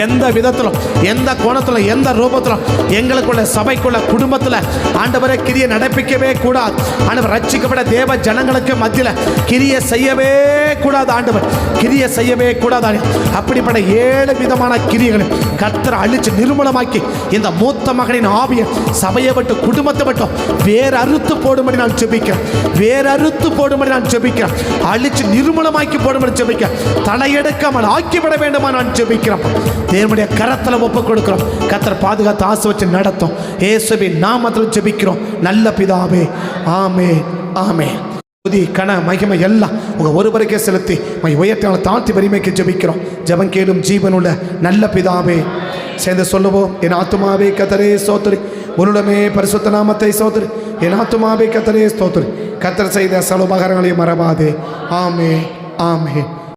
எந்த விதத்திலும், எந்த கோணத்திலும், எந்த ரூபத்திலும் எங்களுக்குள்ள, சபைக்குள்ள, குடும்பத்தில் ஆண்டவரை கிரிய நடப்பிக்கவே கூடாது ஆண்டவர். ரட்சிக்கப்பட தேவ ஜனங்களுக்கு மத்தியில் கிரிய செய்யவே கூடாது ஆண்டவர், கிரிய செய்யவே கூடாது. அப்படிப்பட்ட 7 விதமான கிரியைகளை கர்த்தர் அழிச்சு நிர்மூலமாக்கி இந்த மூத்த மகனின் ஆவியை சபையை விட்டு, குடும்பத்தை விட்டும் வேறு அறுத்து போடும்படி நான் ஜெபிக்கிறேன், வேறு அறுத்து போடும்படி நான் ஜெபிக்கிறேன், அழிச்சு நிர்மூலமாக்கி போடும்படி ஜெபிக்கிறேன், தலையெடுக்காமல் ஆக்கிவிட வேண்டுமா நான் ஜெபிக்கிறேன். தேவனுடைய கரத்தில் ஒப்புக் கொடுக்கிறோம். கர்த்தர் பாதுகாத்து ஆசீர்வதித்து நடத்தும். இயேசுவின் நாமத்தில் ஜெபிக்கிறோம் நல்ல பிதாவே, ஆமென், ஆமென். துதி, கன, மகிமை எல்லாம் உங்க ஒருவருக்கே செலுத்தி உயர்த்தி தாழ்த்தி வரிமைக்கு ஜெபிக்கிறோம். ஜெபம் கேளும் ஜீவனுள்ள நல்ல பிதாவே. சேர்ந்து சொல்லுவோம். என் ஆத்துமாவே கர்த்தரே ஸ்தோத்திரி, உன்னுடமே பரிசுத்த நாமத்தை ஸ்தோத்திரி, என் ஆத்துமாவே கர்த்தரே ஸ்தோத்திரி, கர்த்தர் செய்த சகல உபகாரங்களையும் மறவாதே. ஆமென், ஆமென்.